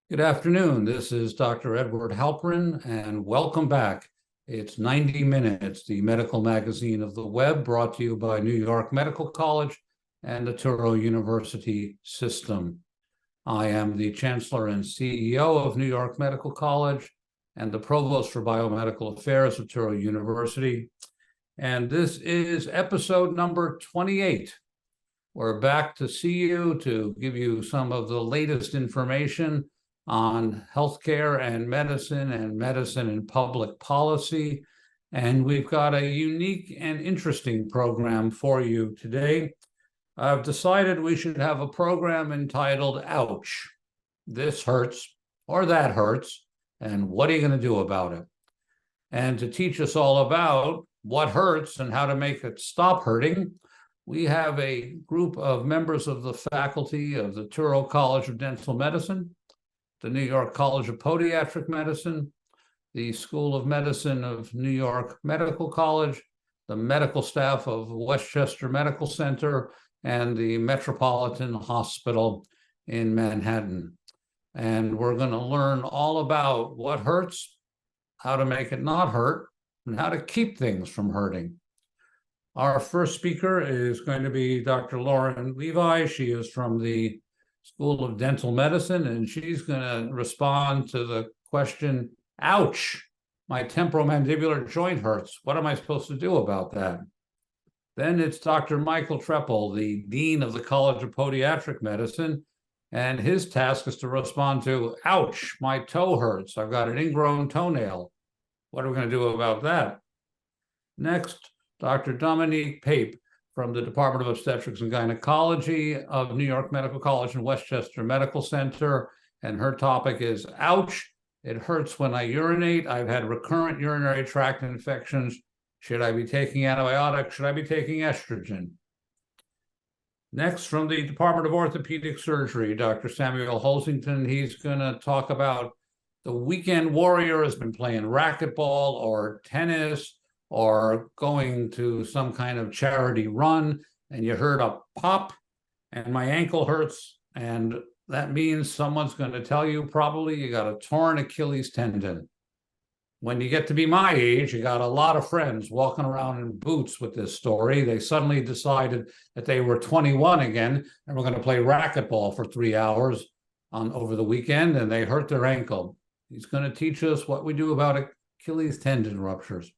Good afternoon. This is Dr. Edward Halperin, and welcome back. It's 90 Minutes, the medical magazine of the web, brought to you by New York Medical College and the Touro University system. I am the Chancellor and CEO of New York Medical College and the Provost for Biomedical Affairs of Touro University. And this is episode number 28. We're back to see you to give you some of the latest information on healthcare and medicine and public policy. And we've got a unique and interesting program for you today. I've decided we should have a program entitled Ouch, This Hurts or That Hurts, and what are you going to do about it? And to teach us all about what hurts and how to make it stop hurting, we have a group of members of the faculty of the Touro College of Dental Medicine, the New York College of Podiatric Medicine, the School of Medicine of New York Medical College, the medical staff of Westchester Medical Center, and the Metropolitan Hospital in Manhattan. And we're going to learn all about what hurts, how to make it not hurt, and how to keep things from hurting. Our first speaker is going to be Dr. Lauren Levi. She is from the School of Dental Medicine, and she's going to respond to the question, ouch, my temporomandibular joint hurts. What am I supposed to do about that? Then it's Dr. Michael Treppel, the Dean of the College of Podiatric Medicine, and his task is to respond to, ouch, my toe hurts. I've got an ingrown toenail. What are we going to do about that? Next, Dr. Dominique Pape from the Department of Obstetrics and Gynecology of New York Medical College and Westchester Medical Center, and her topic is, ouch, it hurts when I urinate. I've had recurrent urinary tract infections. Should I be taking antibiotics? Should I be taking estrogen? Next, from the Department of Orthopedic Surgery, Dr. Samuel Holsington. He's going to talk about the weekend warrior has been playing racquetball or tennis or going to some kind of charity run, and you heard a pop, and my ankle hurts, and that means someone's going to tell you probably you got a torn Achilles tendon. When you get to be my age, you got a lot of friends walking around in boots with this story. They suddenly decided that they were 21 again, and we're going to play racquetball for 3 hours over the weekend, and they hurt their ankle. He's going to teach us what we do about Achilles tendon ruptures.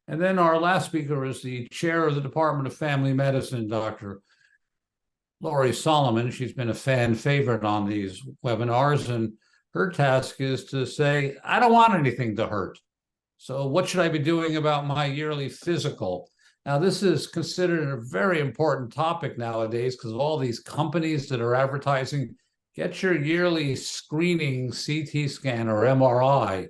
And then our last speaker is the chair of the Department of Family Medicine, Dr. Lori Solomon. She's been a fan favorite on these webinars, and her task is to say, I don't want anything to hurt. So what should I be doing about my yearly physical? Now, this is considered a very important topic nowadays because of all these companies that are advertising, get your yearly screening CT scan or MRI.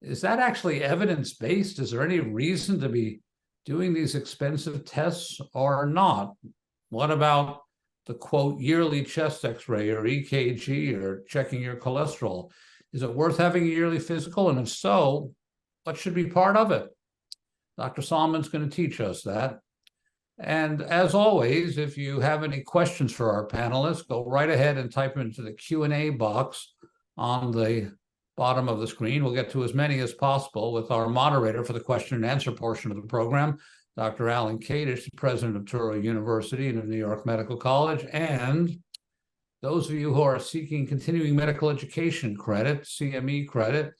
Is that actually evidence-based? Is there any reason to be doing these expensive tests or not? What about the, quote, yearly chest x-ray or EKG or checking your cholesterol? Is it worth having a yearly physical? And if so, what should be part of it? Dr. Solomon's going to teach us that. And as always, if you have any questions for our panelists, go right ahead and type them into the Q&A box on the bottom of the screen. We'll get to as many as possible with our moderator for the question and answer portion of the program, Dr. Alan Kadish, the president of Touro University and of New York Medical College. And those of you who are seeking continuing medical education credit, CME credit,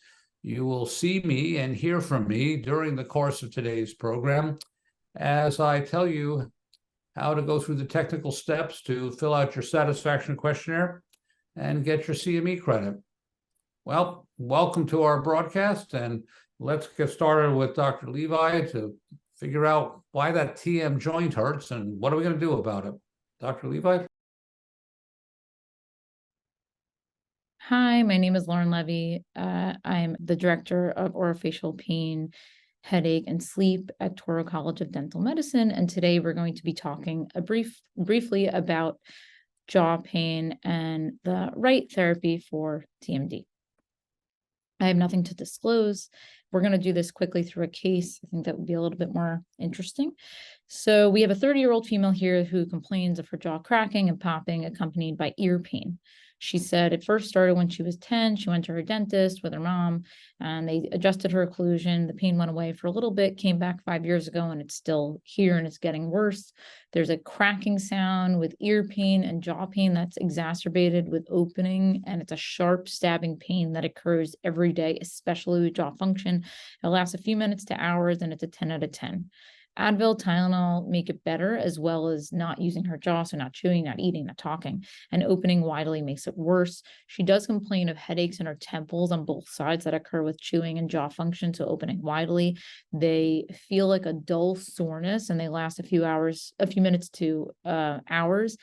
you will see me and hear from me during the course of today's program as I tell you how to go through the technical steps to fill out your satisfaction questionnaire and get your CME credit. Well, welcome to our broadcast, and let's get started with Dr. Levi to figure out why that TM joint hurts and what are we going to do about it. Dr. Levi? Hi, my name is Lauren Levy. I'm the director of orofacial pain, headache, and sleep at Touro College of Dental Medicine, and today we're going to be talking briefly about jaw pain and the right therapy for TMD. I have nothing to disclose. We're going to do this quickly through a case. I think that would be a little bit more interesting. So we have a 30-year-old female here who complains of her jaw cracking and popping accompanied by ear pain. She said it first started when she was 10. She went to her dentist with her mom and they adjusted her occlusion. The pain went away for a little bit, came back 5 years ago, and it's still here and it's getting worse. There's a cracking sound with ear pain and jaw pain that's exacerbated with opening, and it's a sharp stabbing pain that occurs every day, especially with jaw function. It lasts a few minutes to hours, and it's a 10 out of 10. Advil, Tylenol make it better, as well as not using her jaw, so not chewing, not eating, not talking, and opening widely makes it worse. She does complain of headaches in her temples on both sides that occur with chewing and jaw function, so opening widely. They feel like a dull soreness, and they last a few minutes to hours.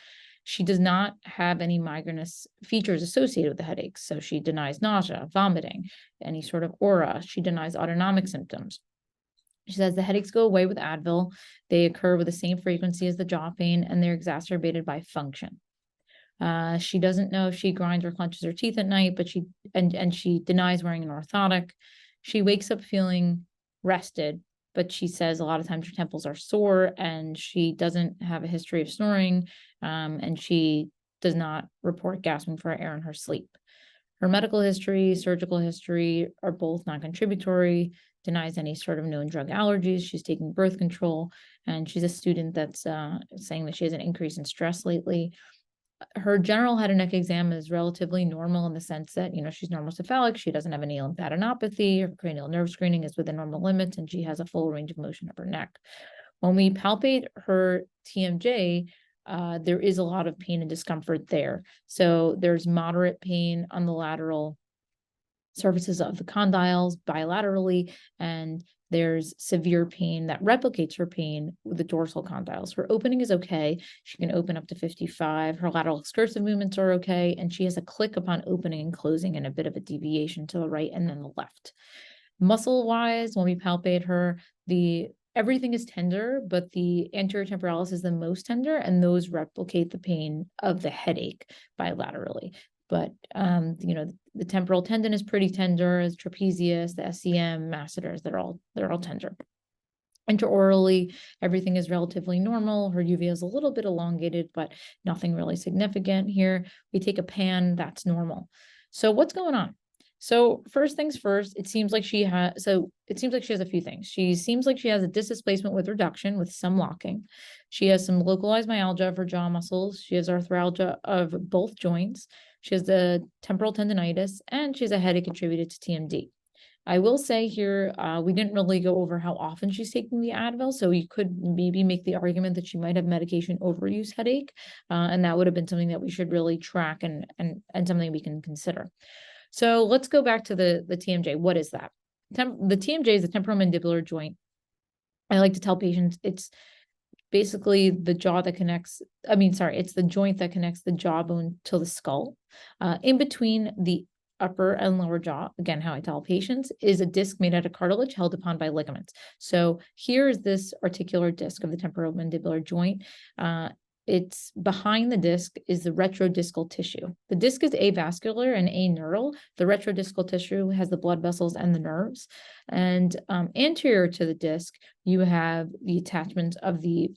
She does not have any migrainous features associated with the headaches, so she denies nausea, vomiting, any sort of aura. She denies autonomic symptoms. She says the headaches go away with Advil. They occur with the same frequency as the jaw pain, and they're exacerbated by function. She doesn't know if she grinds or clenches her teeth at night, but she denies wearing an orthotic. She wakes up feeling rested, but she says a lot of times her temples are sore, and she doesn't have a history of snoring, and she does not report gasping for air in her sleep. Her medical history, surgical history are both non-contributory, denies any sort of known drug allergies. She's taking birth control, and she's a student that's saying that she has an increase in stress lately. Her general head and neck exam is relatively normal in the sense that, she's normocephalic. She doesn't have any lymphadenopathy. Her cranial nerve screening is within normal limits, and she has a full range of motion of her neck. When we palpate her TMJ, there is a lot of pain and discomfort there. So there's moderate pain on the lateral surfaces of the condyles bilaterally, and there's severe pain that replicates her pain with the dorsal condyles. Her opening is okay. She can open up to 55. Her lateral excursive movements are okay, and she has a click upon opening and closing and a bit of a deviation to the right and then the left. Muscle-wise, when we palpate her, everything is tender, but the anterior temporalis is the most tender, and those replicate the pain of the headache bilaterally. But, the temporal tendon is pretty tender, as trapezius, the SCM, masseters, they're all tender. Intraorally, everything is relatively normal. Her uvea is a little bit elongated, but nothing really significant here. We take a pan, that's normal. So what's going on? So first things first, it seems like she has a few things. She seems like she has a disc displacement with reduction with some locking. She has some localized myalgia of her jaw muscles. She has arthralgia of both joints. She has the temporal tendonitis, and she has a headache attributed to TMD. I will say here, we didn't really go over how often she's taking the Advil, so you could maybe make the argument that she might have medication overuse headache, and that would have been something that we should really track and something we can consider. So let's go back to the TMJ. What is that? The TMJ is the temporomandibular joint. I like to tell patients it's basically the jaw that connects, it's the joint that connects the jawbone to the skull. In between the upper and lower jaw, again, how I tell patients, is a disc made out of cartilage held upon by ligaments. So here is this articular disc of the temporomandibular joint. It's behind the disc is the retrodiscal tissue. The disc is avascular and aneural. The retrodiscal tissue has the blood vessels and the nerves. And anterior to the disc, you have the attachment of the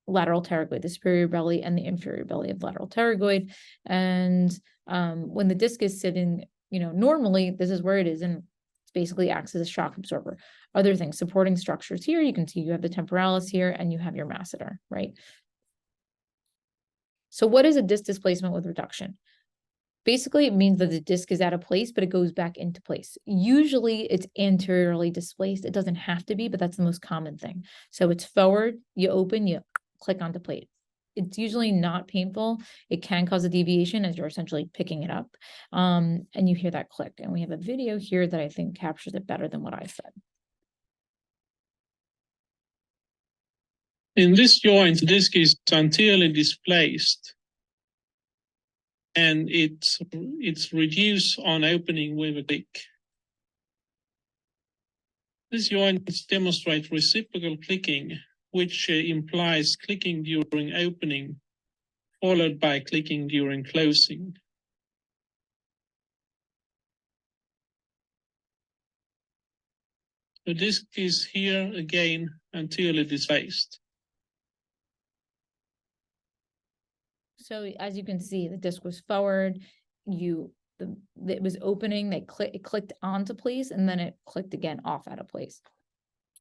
lateral pterygoid, the superior belly and the inferior belly of lateral pterygoid. And when the disc is sitting, normally this is where it is, and it basically acts as a shock absorber. Other things, supporting structures here, you can see you have the temporalis here and you have your masseter, right? So what is a disc displacement with reduction? Basically, it means that the disc is out of place, but it goes back into place. Usually it's anteriorly displaced. It doesn't have to be, but that's the most common thing. So it's forward, you open, you click onto plate. It's usually not painful. It can cause a deviation as you're essentially picking it up. And you hear that click. And we have a video here that I think captures it better than what I said. In this joint, the disc is anteriorly displaced, and it's reduced on opening with a click. This joint demonstrates reciprocal clicking, which implies clicking during opening, followed by clicking during closing. The disc is here again anteriorly displaced. So as you can see, the disc was forward. it was opening, it clicked onto place, and then it clicked again off out of place.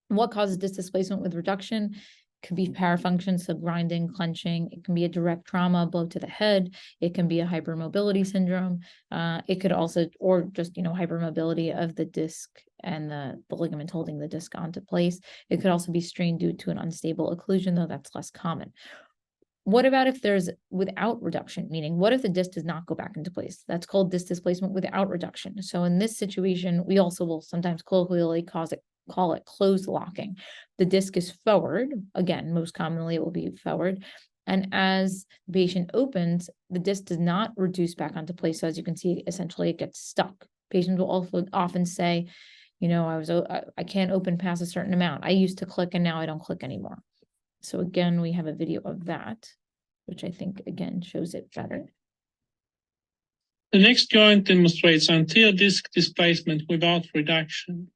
What causes disc displacement with reduction? Could be parafunction, so grinding, clenching. It can be a direct trauma, a blow to the head. It can be a hypermobility syndrome. It could also, or just, hypermobility of the disc and the ligament holding the disc onto place. It could also be strain due to an unstable occlusion, though that's less common. What about if there's without reduction, meaning what if the disc does not go back into place? That's called disc displacement without reduction. So in this situation, we also will sometimes colloquially call it closed locking. The disc is forward. Again, most commonly it will be forward. And as the patient opens, the disc does not reduce back onto place. So as you can see, essentially it gets stuck. Patients will also often say, I can't open past a certain amount. I used to click and now I don't click anymore. So again, we have a video of that, which I think again shows it better. The next joint demonstrates anterior disc displacement without reduction,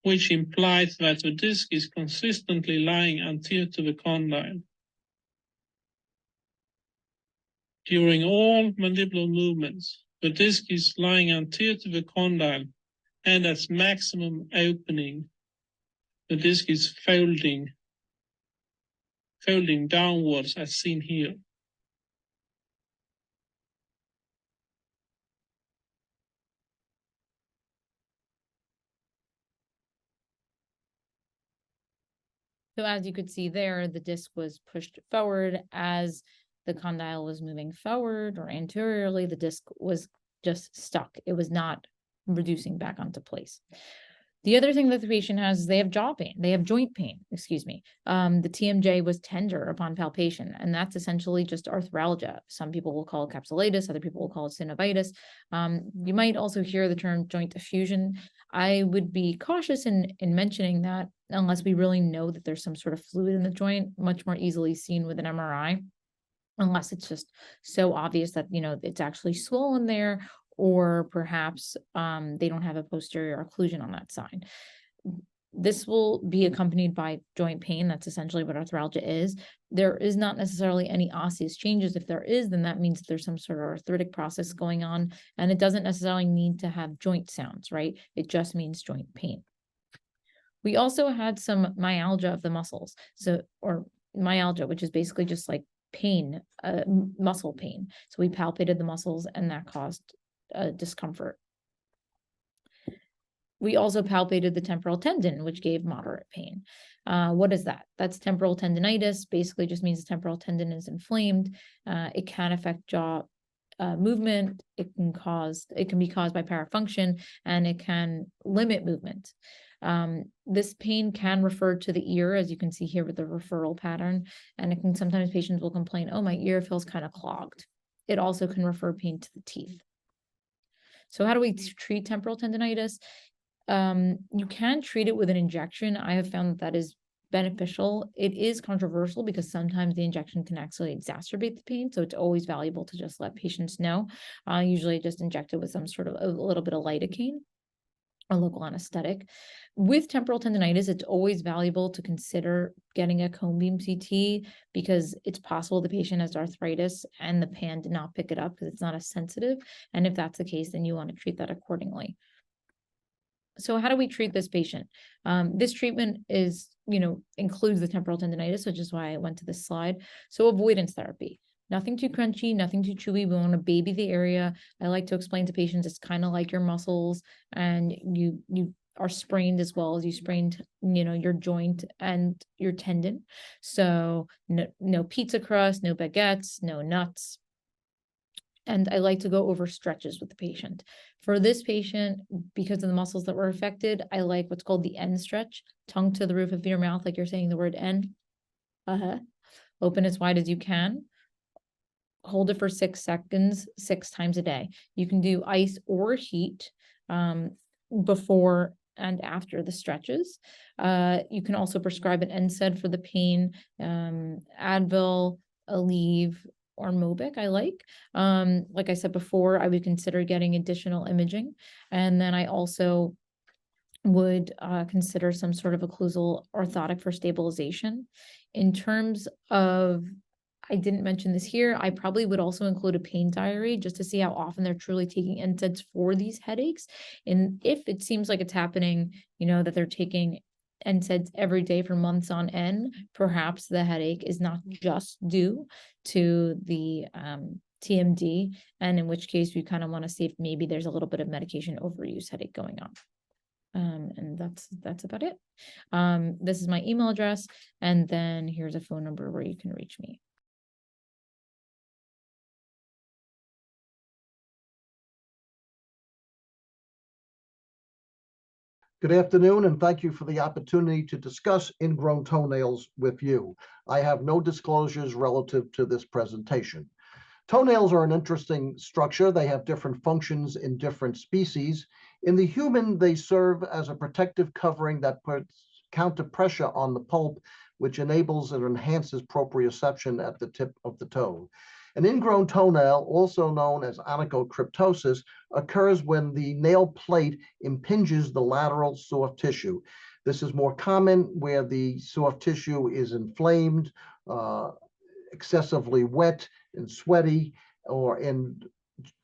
which implies that the disc is consistently lying anterior to the condyle. During all mandibular movements, the disc is lying anterior to the condyle, and at maximum opening, the disc is folding downwards as seen here. So as you could see there, the disc was pushed forward as the condyle was moving forward, or anteriorly, the disc was just stuck. It was not reducing back onto place. The other thing that the patient has is they have joint pain, excuse me. The TMJ was tender upon palpation, and that's essentially just arthralgia. Some people will call it capsulitis, other people will call it synovitis. You might also hear the term joint effusion. I would be cautious in mentioning that unless we really know that there's some sort of fluid in the joint, much more easily seen with an MRI, unless it's just so obvious that, it's actually swollen there, or perhaps they don't have a posterior occlusion on that side. This will be accompanied by joint pain. That's essentially what arthralgia is. There is not necessarily any osseous changes. If there is, then that means that there's some sort of arthritic process going on, and it doesn't necessarily need to have joint sounds, right? It just means joint pain. We also had some myalgia of the muscles. Or myalgia, which is basically just like pain, muscle pain. So we palpated the muscles and that caused discomfort. We also palpated the temporal tendon, which gave moderate pain. What is that? That's temporal tendinitis. Basically just means the temporal tendon is inflamed. It can affect jaw movement. It can be caused by parafunction, and it can limit movement. This pain can refer to the ear, as you can see here with the referral pattern, and it can sometimes patients will complain, oh, my ear feels kind of clogged. It also can refer pain to the teeth. So how do we treat temporal tendinitis? You can treat it with an injection. I have found that is beneficial. It is controversial because sometimes the injection can actually exacerbate the pain. So it's always valuable to just let patients know. Usually just inject it with some sort of a little bit of lidocaine or local anesthetic. With temporal tendinitis, it's always valuable to consider getting a cone beam CT because it's possible the patient has arthritis and the pan did not pick it up because it's not as sensitive. And if that's the case, then you want to treat that accordingly. So how do we treat this patient? This treatment is, includes the temporal tendinitis, which is why I went to this slide. So avoidance therapy. Nothing too crunchy, nothing too chewy. We want to baby the area. I like to explain to patients it's kind of like your muscles, and you are sprained as well as you sprained, your joint and your tendon. So no pizza crust, no baguettes, no nuts. And I like to go over stretches with the patient. For this patient, because of the muscles that were affected, I like what's called the N stretch, tongue to the roof of your mouth, like you're saying the word N. Open as wide as you can. Hold it for 6 seconds, 6 times a day. You can do ice or heat before and after the stretches. You can also prescribe an NSAID for the pain, Advil, Aleve, or Mobic, I like. Like I said before, I would consider getting additional imaging. And then I also would consider some sort of occlusal orthotic for stabilization. In terms of I didn't mention this here. I probably would also include a pain diary just to see how often they're truly taking NSAIDs for these headaches. And if it seems like it's happening, that they're taking NSAIDs every day for months on end, perhaps the headache is not just due to the TMD, and in which case we kind of want to see if maybe there's a little bit of medication overuse headache going on. And that's about it. This is my email address, and then here's a phone number where you can reach me. Good afternoon, and thank you for the opportunity to discuss ingrown toenails with you. I have no disclosures relative to this presentation. Toenails are an interesting structure. They have different functions in different species. In the human, they serve as a protective covering that puts counter pressure on the pulp, which enables and enhances proprioception at the tip of the toe. An ingrown toenail, also known as onychocryptosis, occurs when the nail plate impinges the lateral soft tissue. This is more common where the soft tissue is inflamed, excessively wet and sweaty, or in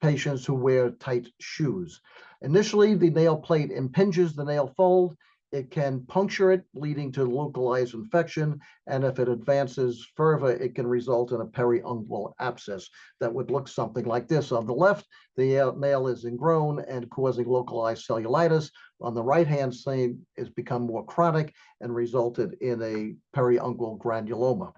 patients who wear tight shoes. Initially, the nail plate impinges the nail fold. It can puncture it, leading to localized infection, and if it advances further, it can result in a periungual abscess that would look something like this. On the left, the nail is ingrown and causing localized cellulitis. On the right-hand side, it's become more chronic and resulted in a periungual granuloma.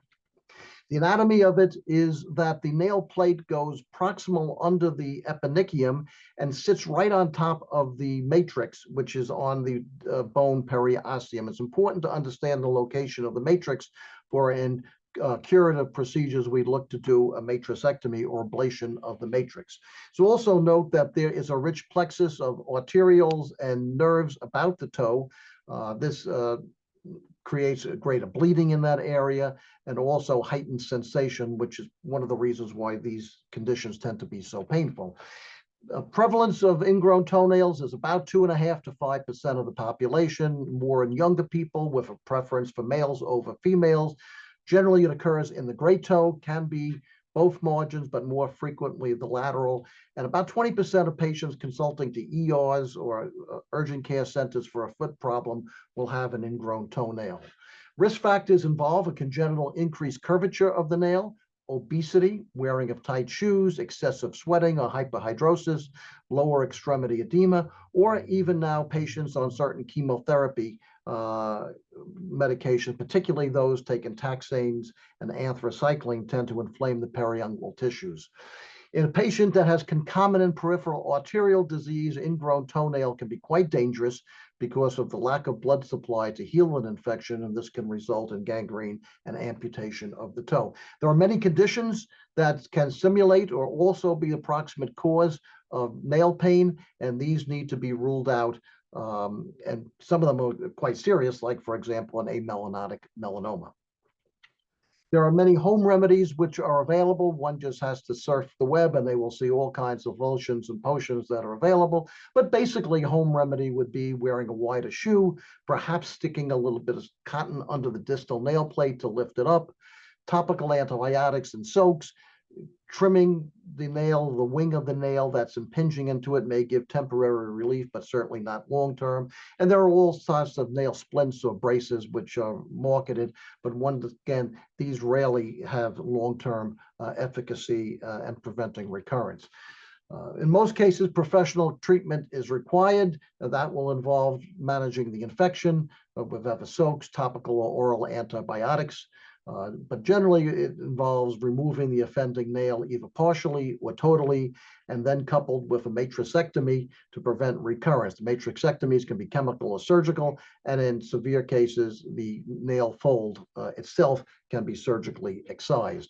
The anatomy of it is that the nail plate goes proximal under the eponychium and sits right on top of the matrix, which is on the bone periosteum. It's important to understand the location of the matrix, for in curative procedures, we look to do a matrixectomy or ablation of the matrix. So also note that there is a rich plexus of arterioles and nerves about the toe. This creates a greater bleeding in that area and also heightened sensation, which is one of the reasons why these conditions tend to be so painful. Prevalence of ingrown toenails is about 2.5% to 5% of the population, more in younger people with a preference for males over females. Generally, it occurs in the great toe, can be both margins, but more frequently the lateral. And about 20% of patients consulting to ERs or urgent care centers for a foot problem will have an ingrown toenail. Risk factors involve a congenital increased curvature of the nail, obesity, wearing of tight shoes, excessive sweating or hyperhidrosis, lower extremity edema, or even now patients on certain chemotherapy medication, particularly those taking taxanes and anthracycline, tend to inflame the periungual tissues. In a patient that has concomitant peripheral arterial disease, ingrown toenail can be quite dangerous because of the lack of blood supply to heal an infection, and this can result in gangrene and amputation of the toe. There are many conditions that can simulate or also be the proximate cause of nail pain, and these need to be ruled out. And some of them are quite serious, like, for example, an amelanotic melanoma. There are many home remedies which are available. One just has to surf the web and they will see all kinds of lotions and potions that are available. But basically, home remedy would be wearing a wider shoe, perhaps sticking a little bit of cotton under the distal nail plate to lift it up, topical antibiotics and soaks. Trimming the nail, the wing of the nail that's impinging into it may give temporary relief, but certainly not long-term. And there are all sorts of nail splints or braces which are marketed, but once again, these rarely have long-term efficacy and preventing recurrence. In most cases, professional treatment is required. That will involve managing the infection with soaks, topical or oral antibiotics. But generally, it involves removing the offending nail either partially or totally, and then coupled with a matrixectomy to prevent recurrence. The matrixectomies can be chemical or surgical, and in severe cases, the nail fold itself can be surgically excised.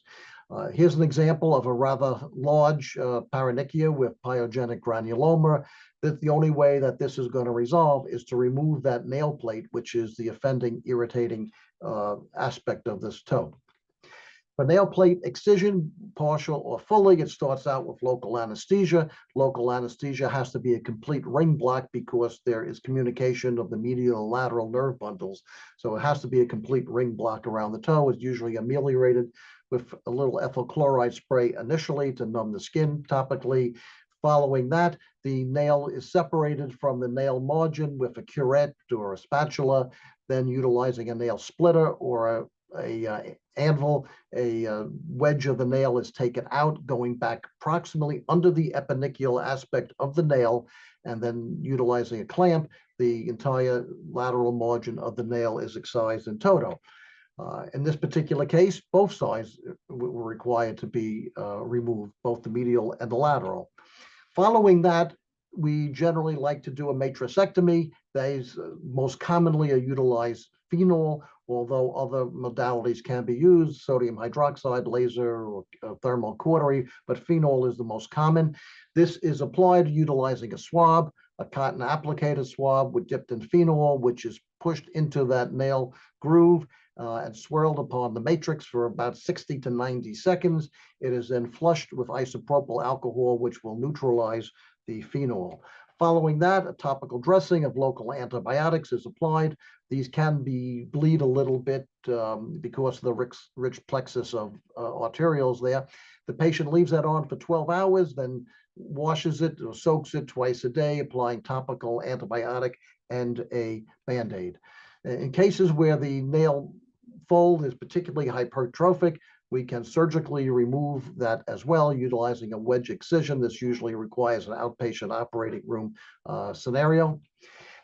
Here's an example of a rather large paronychia with pyogenic granuloma. That the only way that this is going to resolve is to remove that nail plate, which is the offending, irritating aspect of this toe. For nail plate excision, partial or fully, it starts out with local anesthesia. Local anesthesia has to be a complete ring block because there is communication of the medial and lateral nerve bundles. So it has to be a complete ring block around the toe. It's usually ameliorated with a little ethyl chloride spray initially to numb the skin topically. Following that, the nail is separated from the nail margin with a curette or a spatula, then utilizing a nail splitter or a anvil, a wedge of the nail is taken out, going back approximately under the epinicular aspect of the nail, and then utilizing a clamp, the entire lateral margin of the nail is excised in toto. In this particular case, both sides were required to be removed, both the medial and the lateral. Following that, we generally like to do a matrixectomy. These most commonly are utilized phenol, although other modalities can be used, sodium hydroxide, laser, or thermal cautery, but phenol is the most common. This is applied utilizing a swab, a cotton applicator swab with dipped in phenol, which is pushed into that nail groove and swirled upon the matrix for about 60 to 90 seconds. It is then flushed with isopropyl alcohol, which will neutralize the phenol. Following that, a topical dressing of local antibiotics is applied. These can bleed a little bit because of the rich plexus of arterioles there. The patient leaves that on for 12 hours, then washes it or soaks it twice a day, applying topical antibiotic and a Band-Aid. In cases where the nail fold is particularly hypertrophic, we can surgically remove that as well, utilizing a wedge excision. This usually requires an outpatient operating room scenario.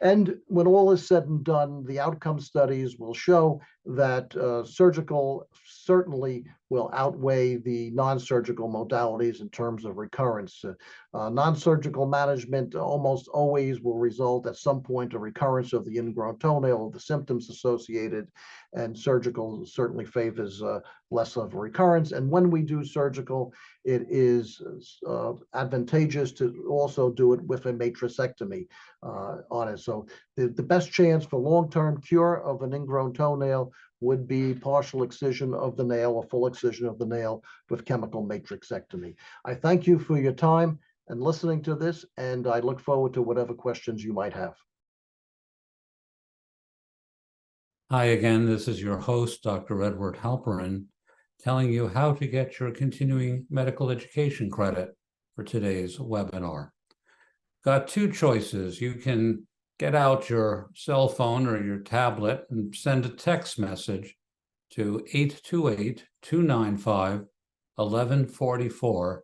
And when all is said and done, the outcome studies will show that surgical certainly will outweigh the non-surgical modalities in terms of recurrence. Non-surgical management almost always will result at some point a recurrence of the ingrown toenail, of the symptoms associated, and surgical certainly favors less of a recurrence. And when we do surgical, it is advantageous to also do it with a matrixectomy on it. So the best chance for long-term cure of an ingrown toenail would be partial excision of the nail or full excision of the nail with chemical matrixectomy. I thank you for your time and listening to this, and I look forward to whatever questions you might have. Hi again, this is your host, Dr. Edward Halperin, telling you how to get your continuing medical education credit for today's webinar. Got two choices. You can get out your cell phone or your tablet and send a text message to 828-295-1144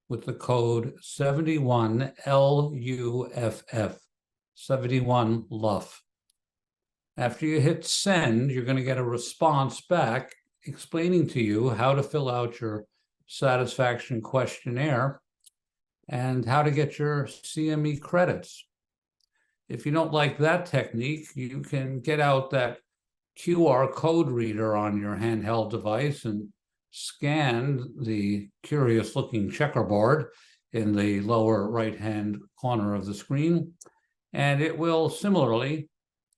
with the code 71LUFF, 71 LUF. After you hit send, you're going to get a response back explaining to you how to fill out your satisfaction questionnaire and how to get your CME credits. If you don't like that technique, you can get out that QR code reader on your handheld device and scan the curious-looking checkerboard in the lower right-hand corner of the screen, and it will similarly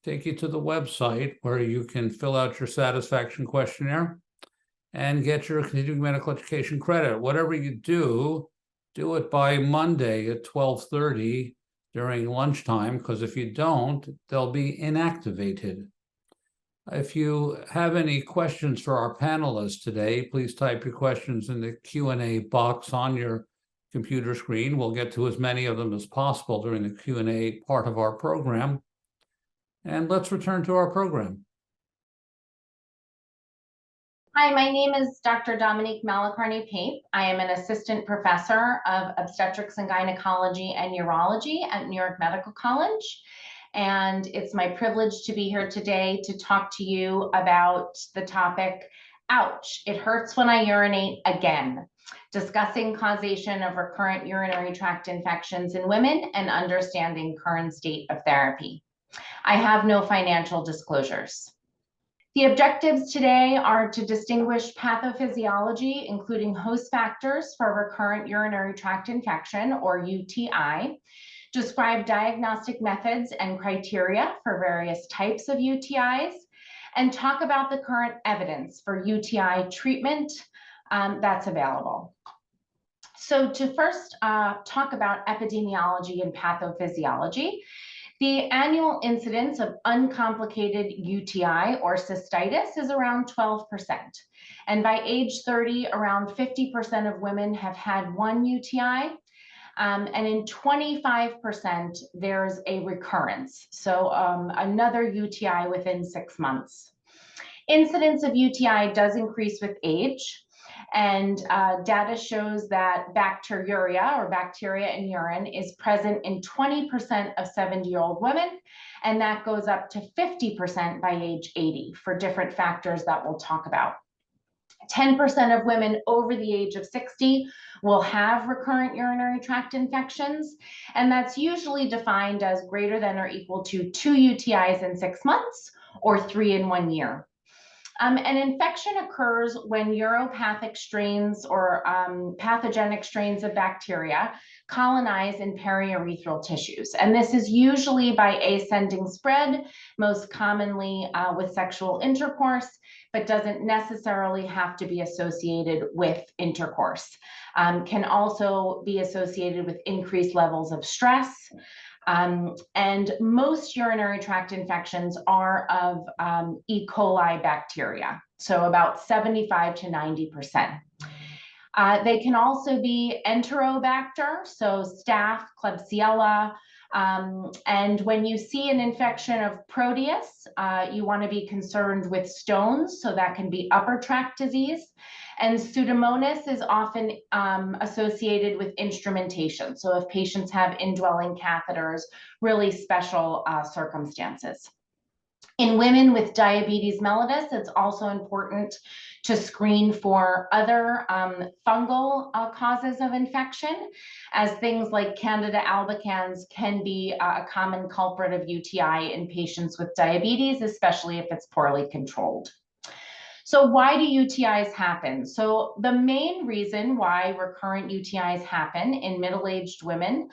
take you to the website where you can fill out your satisfaction questionnaire and get your continuing medical education credit. Whatever you do, do it by Monday at 12:30 during lunchtime, because if you don't, they'll be inactivated. If you have any questions for our panelists today, please type your questions in the Q&A box on your computer screen. We'll get to as many of them as possible during the Q&A part of our program. And let's return to our program. Hi, my name is Dr. Dominique Malacarne-Pape. I am an assistant professor of obstetrics and gynecology and urology at New York Medical College. And it's my privilege to be here today to talk to you about the topic, ouch, it hurts when I urinate again, discussing causation of recurrent urinary tract infections in women and understanding current state of therapy. I have no financial disclosures. The objectives today are to distinguish pathophysiology, including host factors for recurrent urinary tract infection, or UTI, describe diagnostic methods and criteria for various types of UTIs, and talk about the current evidence for UTI treatment, that's available. So to first talk about epidemiology and pathophysiology, the annual incidence of uncomplicated UTI or cystitis is around 12%. And by age 30, around 50% of women have had one UTI. And in 25%, there's a recurrence. So another UTI within 6 months. Incidence of UTI does increase with age. And data shows that bacteriuria or bacteria in urine is present in 20% of 70-year-old women, and that goes up to 50% by age 80 for different factors that we'll talk about. 10% of women over the age of 60 will have recurrent urinary tract infections, and that's usually defined as greater than or equal to 2 UTIs in 6 months or 3 in 1 year. An infection occurs when uropathic strains or pathogenic strains of bacteria colonize in periurethral tissues. And this is usually by ascending spread, most commonly with sexual intercourse, but doesn't necessarily have to be associated with intercourse. Can also be associated with increased levels of stress. And most urinary tract infections are of E. coli bacteria, so about 75 to 90%. They can also be Enterobacter, so staph, Klebsiella, and when you see an infection of Proteus, you want to be concerned with stones, so that can be upper tract disease. And Pseudomonas is often associated with instrumentation. So if patients have indwelling catheters, really special circumstances. In women with diabetes mellitus, it's also important to screen for other fungal causes of infection, as things like Candida albicans can be a common culprit of UTI in patients with diabetes, especially if it's poorly controlled. So why do UTIs happen? So the main reason why recurrent UTIs happen in middle-aged women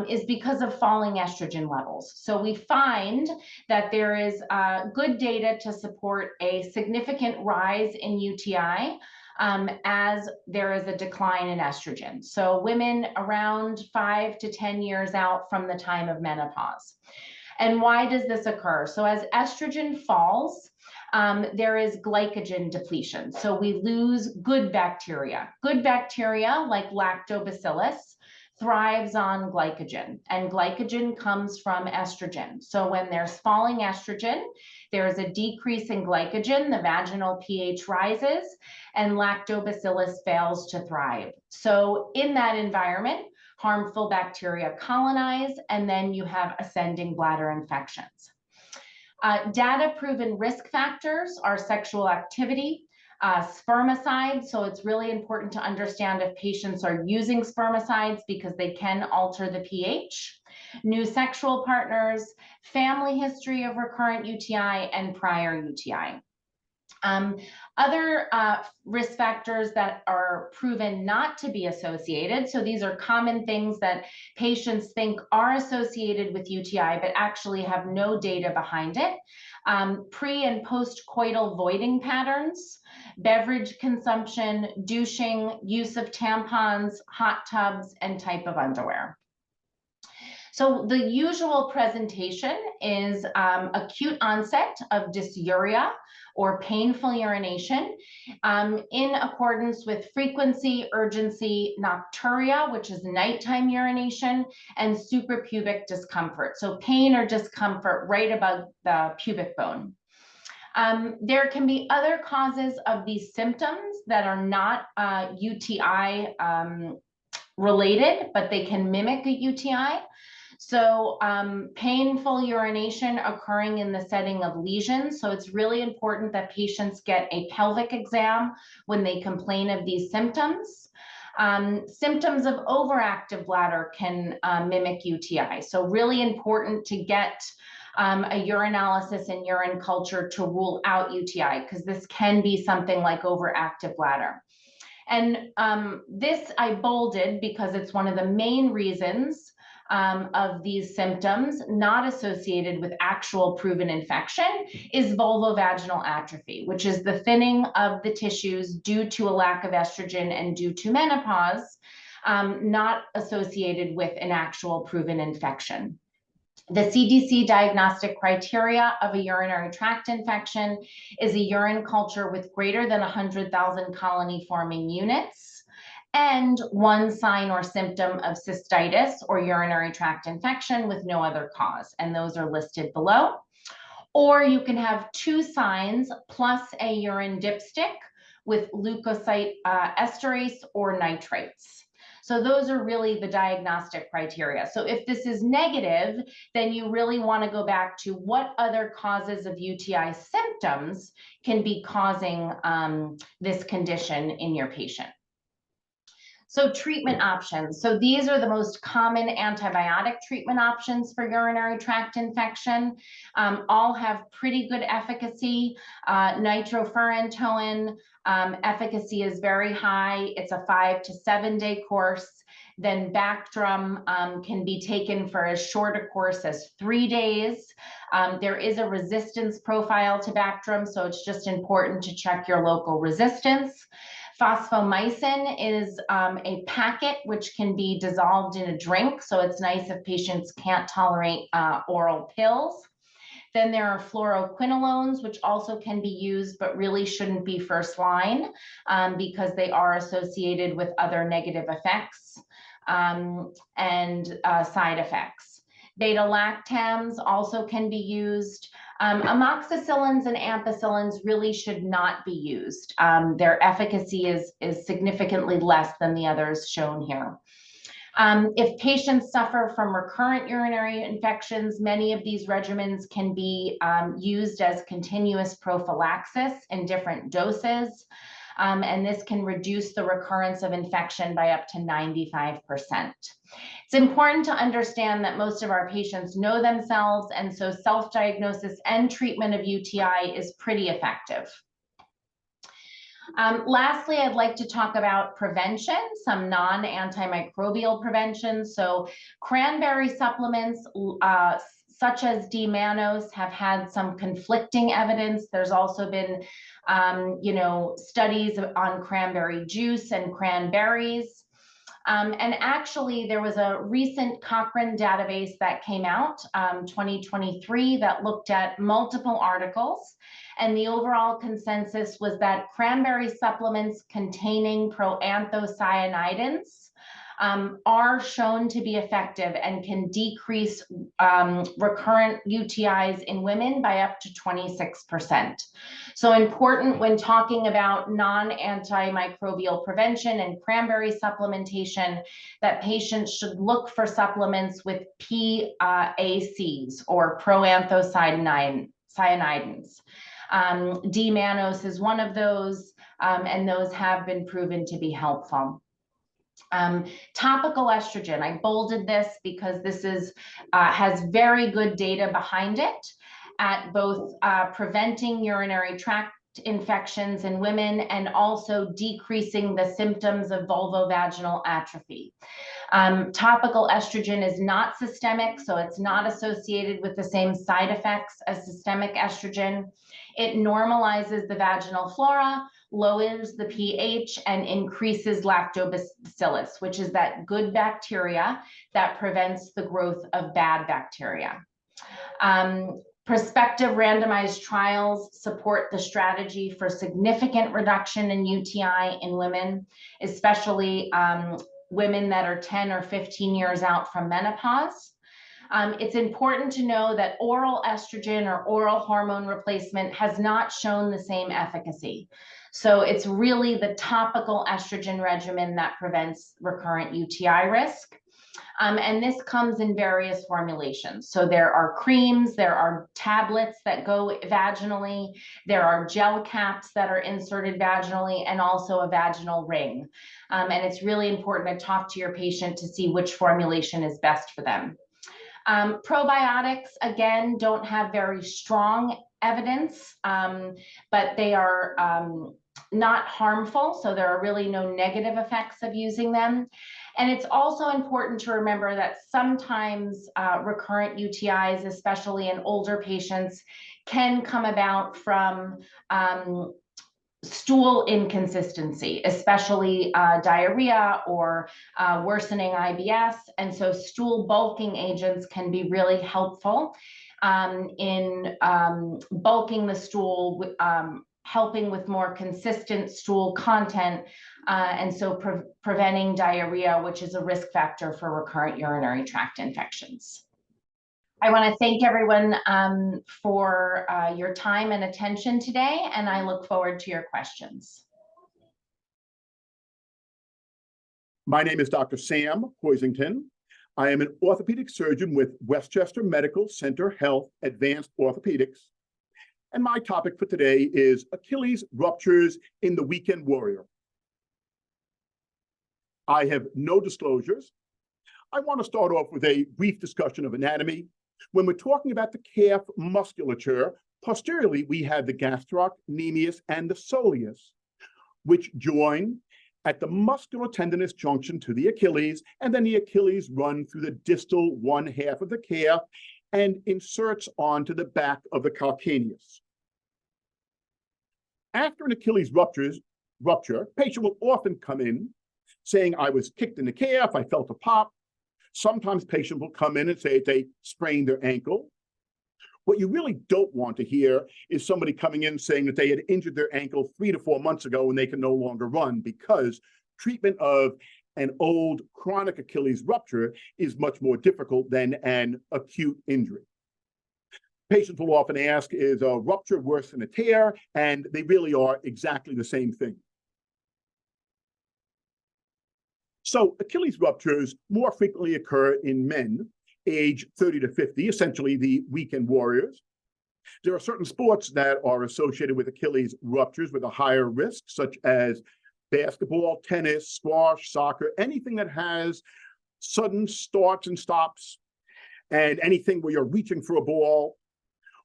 is because of falling estrogen levels. So we find that there is good data to support a significant rise in UTI as there is a decline in estrogen. So women around 5 to 10 years out from the time of menopause. And why does this occur? So as estrogen falls, there is glycogen depletion. So we lose good bacteria. Good bacteria like lactobacillus thrives on glycogen, and glycogen comes from estrogen. So when there's falling estrogen, there is a decrease in glycogen, the vaginal pH rises, and lactobacillus fails to thrive. So in that environment, harmful bacteria colonize, and then you have ascending bladder infections. Data-proven risk factors are sexual activity, spermicides. So it's really important to understand if patients are using spermicides because they can alter the pH, new sexual partners, family history of recurrent UTI, and prior UTI. Other risk factors that are proven not to be associated, so these are common things that patients think are associated with UTI, but actually have no data behind it. Pre and post-coital voiding patterns, beverage consumption, douching, use of tampons, hot tubs, and type of underwear. So the usual presentation is acute onset of dysuria or painful urination in accordance with frequency, urgency, nocturia, which is nighttime urination, and suprapubic discomfort. So pain or discomfort right above the pubic bone. There can be other causes of these symptoms that are not UTI related, but they can mimic a UTI. So painful urination occurring in the setting of lesions. So it's really important that patients get a pelvic exam when they complain of these symptoms. Symptoms of overactive bladder can mimic UTI. So really important to get a urinalysis and urine culture to rule out UTI, because this can be something like overactive bladder. And this I bolded because it's one of the main reasons of these symptoms not associated with actual proven infection is vulvovaginal atrophy, which is the thinning of the tissues due to a lack of estrogen and due to menopause, not associated with an actual proven infection. The CDC diagnostic criteria of a urinary tract infection is a urine culture with greater than 100,000 colony-forming units and one sign or symptom of cystitis or urinary tract infection with no other cause, and those are listed below. Or you can have two signs plus a urine dipstick with leukocyte esterase or nitrates. So those are really the diagnostic criteria. So if this is negative, then you really want to go back to what other causes of UTI symptoms can be causing this condition in your patient. So treatment options. So these are the most common antibiotic treatment options for urinary tract infection. All have pretty good efficacy. Nitrofurantoin efficacy is very high. It's a 5 to 7 day course. Then Bactrim can be taken for as short a course as 3 days. There is a resistance profile to Bactrim, so it's just important to check your local resistance. Phosphomycin is a packet which can be dissolved in a drink, so it's nice if patients can't tolerate oral pills. Then there are fluoroquinolones, which also can be used, but really shouldn't be first line because they are associated with other negative effects and side effects. Beta-lactams also can be used. Amoxicillins and ampicillins really should not be used. Their efficacy is significantly less than the others shown here. If patients suffer from recurrent urinary infections, many of these regimens can be used as continuous prophylaxis in different doses. And this can reduce the recurrence of infection by up to 95%. It's important to understand that most of our patients know themselves, and so self-diagnosis and treatment of UTI is pretty effective. Lastly, I'd like to talk about prevention, some non-antimicrobial prevention. So cranberry supplements, such as D-mannose, have had some conflicting evidence. There's also been, studies on cranberry juice and cranberries. And actually, there was a recent Cochrane database that came out, 2023, that looked at multiple articles. And the overall consensus was that cranberry supplements containing proanthocyanidins are shown to be effective and can decrease recurrent UTIs in women by up to 26%. So important when talking about non-antimicrobial prevention and cranberry supplementation that patients should look for supplements with PACs or proanthocyanidins. D-mannose is one of those, and those have been proven to be helpful. Topical estrogen, I bolded this because this is has very good data behind it at both preventing urinary tract infections in women and also decreasing the symptoms of vulvovaginal atrophy. Topical estrogen is not systemic, so it's not associated with the same side effects as systemic estrogen. It normalizes the vaginal flora, lowers the pH, and increases lactobacillus, which is that good bacteria that prevents the growth of bad bacteria. Prospective randomized trials support the strategy for significant reduction in UTI in women, especially women that are 10 or 15 years out from menopause. It's important to know that oral estrogen or oral hormone replacement has not shown the same efficacy. So it's really the topical estrogen regimen that prevents recurrent UTI risk. And this comes in various formulations. So there are creams, there are tablets that go vaginally, there are gel caps that are inserted vaginally, and also a vaginal ring. And it's really important to talk to your patient to see which formulation is best for them. Probiotics, again, don't have very strong evidence, but they are not harmful, so there are really no negative effects of using them. And it's also important to remember that sometimes recurrent UTIs, especially in older patients, can come about from stool inconsistency, especially diarrhea or worsening IBS. And so stool bulking agents can be really helpful in bulking the stool, helping with more consistent stool content, and so preventing diarrhea, which is a risk factor for recurrent urinary tract infections. I want to thank everyone for your time and attention today, and I look forward to your questions. My name is Dr. Sam Hoisington. I am an orthopedic surgeon with Westchester Medical Center Health Advanced Orthopedics. And my topic for today is Achilles ruptures in the weekend warrior. I have no disclosures. I want to start off with a brief discussion of anatomy. When we're talking about the calf musculature, posteriorly, we have the gastrocnemius and the soleus, which join at the musculotendinous junction to the Achilles, and then the Achilles run through the distal one half of the calf and inserts onto the back of the calcaneus. After an Achilles rupture, patient will often come in saying, I was kicked in the calf, I felt a pop. Sometimes patient will come in and say they sprained their ankle. What you really don't want to hear is somebody coming in saying that they had injured their ankle 3 to 4 months ago and they can no longer run, because treatment of an old chronic Achilles rupture is much more difficult than an acute injury. Patients will often ask, is a rupture worse than a tear? And they really are exactly the same thing. So Achilles ruptures more frequently occur in men age 30 to 50, essentially the weekend warriors. There are certain sports that are associated with Achilles ruptures with a higher risk, such as basketball, tennis, squash, soccer, anything that has sudden starts and stops, and anything where you're reaching for a ball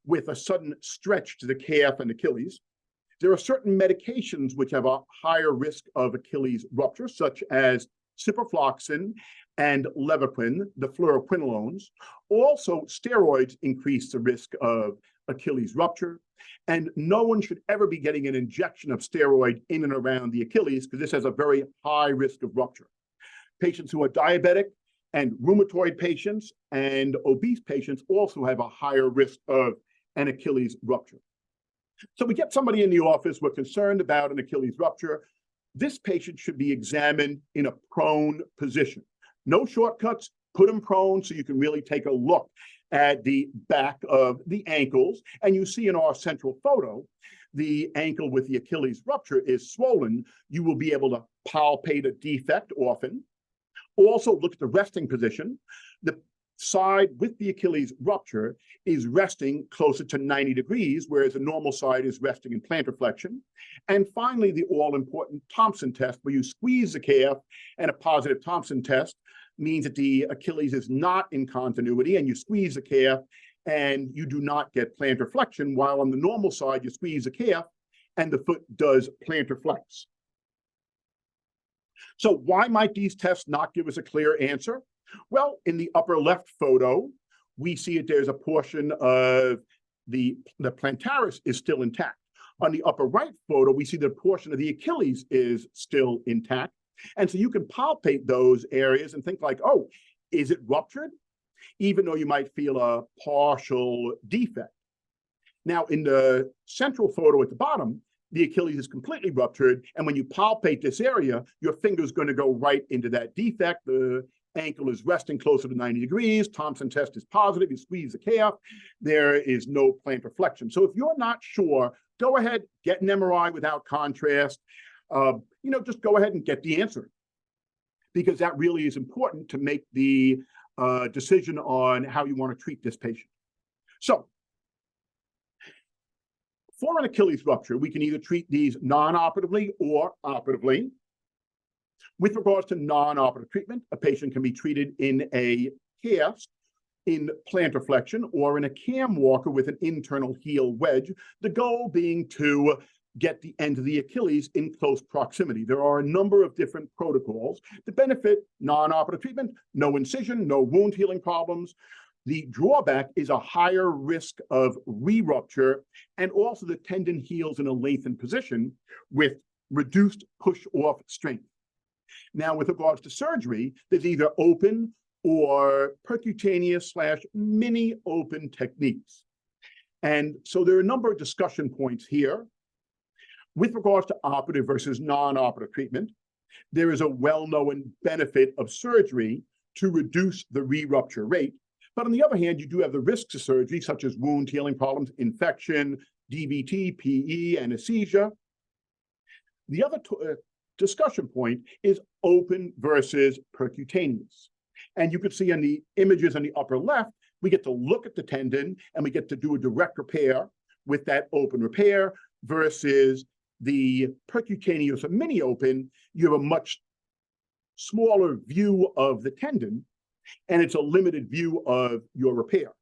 with a sudden stretch to the calf and Achilles. There are certain medications which have a higher risk of Achilles rupture, such as ciprofloxacin and levaquin, the fluoroquinolones. Also, steroids increase the risk of Achilles rupture. And no one should ever be getting an injection of steroid in and around the Achilles, because this has a very high risk of rupture. Patients who are diabetic and rheumatoid patients and obese patients also have a higher risk of an Achilles rupture. So we get somebody in the office, we're concerned about an Achilles rupture. This patient should be examined in a prone position. No shortcuts, put them prone so you can really take a look at the back of the ankles. And you see in our central photo, the ankle with the Achilles rupture is swollen. You will be able to palpate a defect often. Also look at the resting position. The side with the Achilles rupture is resting closer to 90 degrees, whereas the normal side is resting in plantar flexion. And finally, the all-important Thompson test, where you squeeze the calf, and a positive Thompson test means that the Achilles is not in continuity, and you squeeze the calf and you do not get plantar flexion, while on the normal side, you squeeze the calf and the foot does plantar flex. So why might these tests not give us a clear answer? Well, in the upper left photo, we see that there's a portion of the plantaris is still intact. On the upper right photo, we see that a portion of the Achilles is still intact. And so you can palpate those areas and think like, oh, is it ruptured? Even though you might feel a partial defect. Now, in the central photo at the bottom, the Achilles is completely ruptured. And when you palpate this area, your finger's going to go right into that defect. The ankle is resting closer to 90 degrees. Thompson test is positive. You squeeze the calf. There is no plantar flexion. So if you're not sure, go ahead, get an MRI without contrast. Just go ahead and get the answer, because that really is important to make the decision on how you want to treat this patient. So for an Achilles rupture, we can either treat these non-operatively or operatively. With regards to non-operative treatment, a patient can be treated in a cast, in plantar flexion, or in a cam walker with an internal heel wedge, the goal being to get the end of the Achilles in close proximity. There are a number of different protocols that benefit non-operative treatment, no incision, no wound healing problems. The drawback is a higher risk of re-rupture, and also the tendon heals in a lengthened position with reduced push-off strength. Now, with regards to surgery, there's either open or percutaneous / mini open techniques. And so there are a number of discussion points here. With regards to operative versus non-operative treatment, there is a well-known benefit of surgery to reduce the re-rupture rate. But on the other hand, you do have the risks of surgery, such as wound healing problems, infection, DVT, PE, anesthesia. The other discussion point is open versus percutaneous. And you can see on the images on the upper left, we get to look at the tendon and we get to do a direct repair with that open repair versus the percutaneous or mini open. You have a much smaller view of the tendon and it's a limited view of your repair.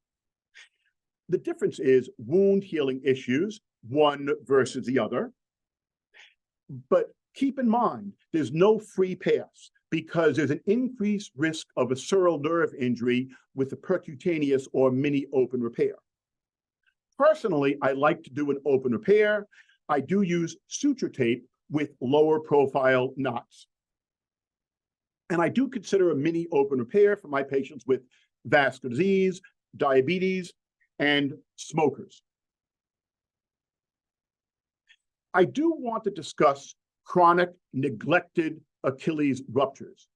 The difference is wound healing issues, one versus the other. But keep in mind, there's no free pass because there's an increased risk of a sural nerve injury with the percutaneous or mini open repair. Personally, I like to do an open repair. I do use suture tape with lower profile knots. And I do consider a mini open repair for my patients with vascular disease, diabetes, and smokers. I do want to discuss chronic neglected Achilles ruptures.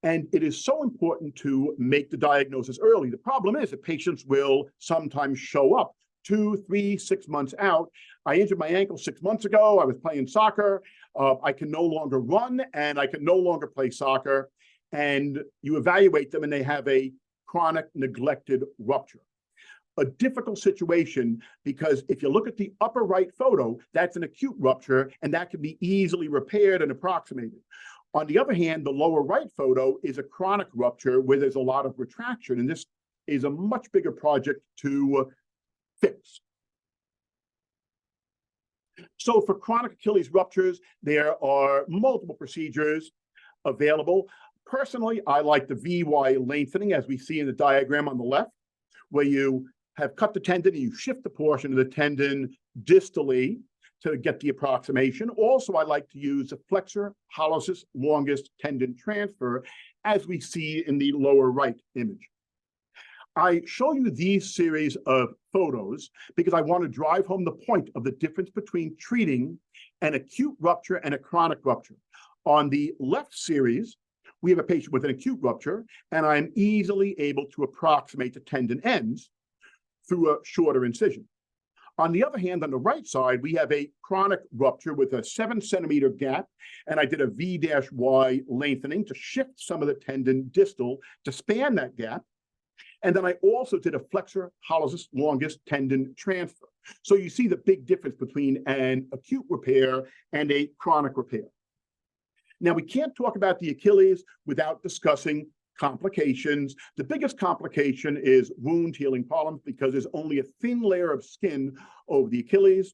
And it is so important to make the diagnosis early. The problem is that patients will sometimes show up 2, 3, 6 months out. I injured my ankle 6 months ago. I was playing soccer. I can no longer run and I can no longer play soccer. And you evaluate them and they have a chronic neglected rupture. A difficult situation because if you look at the upper right photo, that's an acute rupture and that can be easily repaired and approximated. On the other hand, the lower right photo is a chronic rupture where there's a lot of retraction, and this is a much bigger project to fix. So for chronic Achilles ruptures, there are multiple procedures available. Personally, I like the VY lengthening, as we see in the diagram on the left, where you have cut the tendon and you shift the portion of the tendon distally to get the approximation. Also, I like to use the flexor hallucis longus tendon transfer, as we see in the lower right image. I show you these series of photos because I want to drive home the point of the difference between treating an acute rupture and a chronic rupture. On the left series, we have a patient with an acute rupture, and I'm easily able to approximate the tendon ends through a shorter incision. On the other hand, on the right side, we have a chronic rupture with a 7-centimeter gap, and I did a V-Y lengthening to shift some of the tendon distal to span that gap. And then I also did a flexor hallucis longus tendon transfer. So you see the big difference between an acute repair and a chronic repair. Now, we can't talk about the Achilles without discussing complications. The biggest complication is wound healing problems because there's only a thin layer of skin over the Achilles.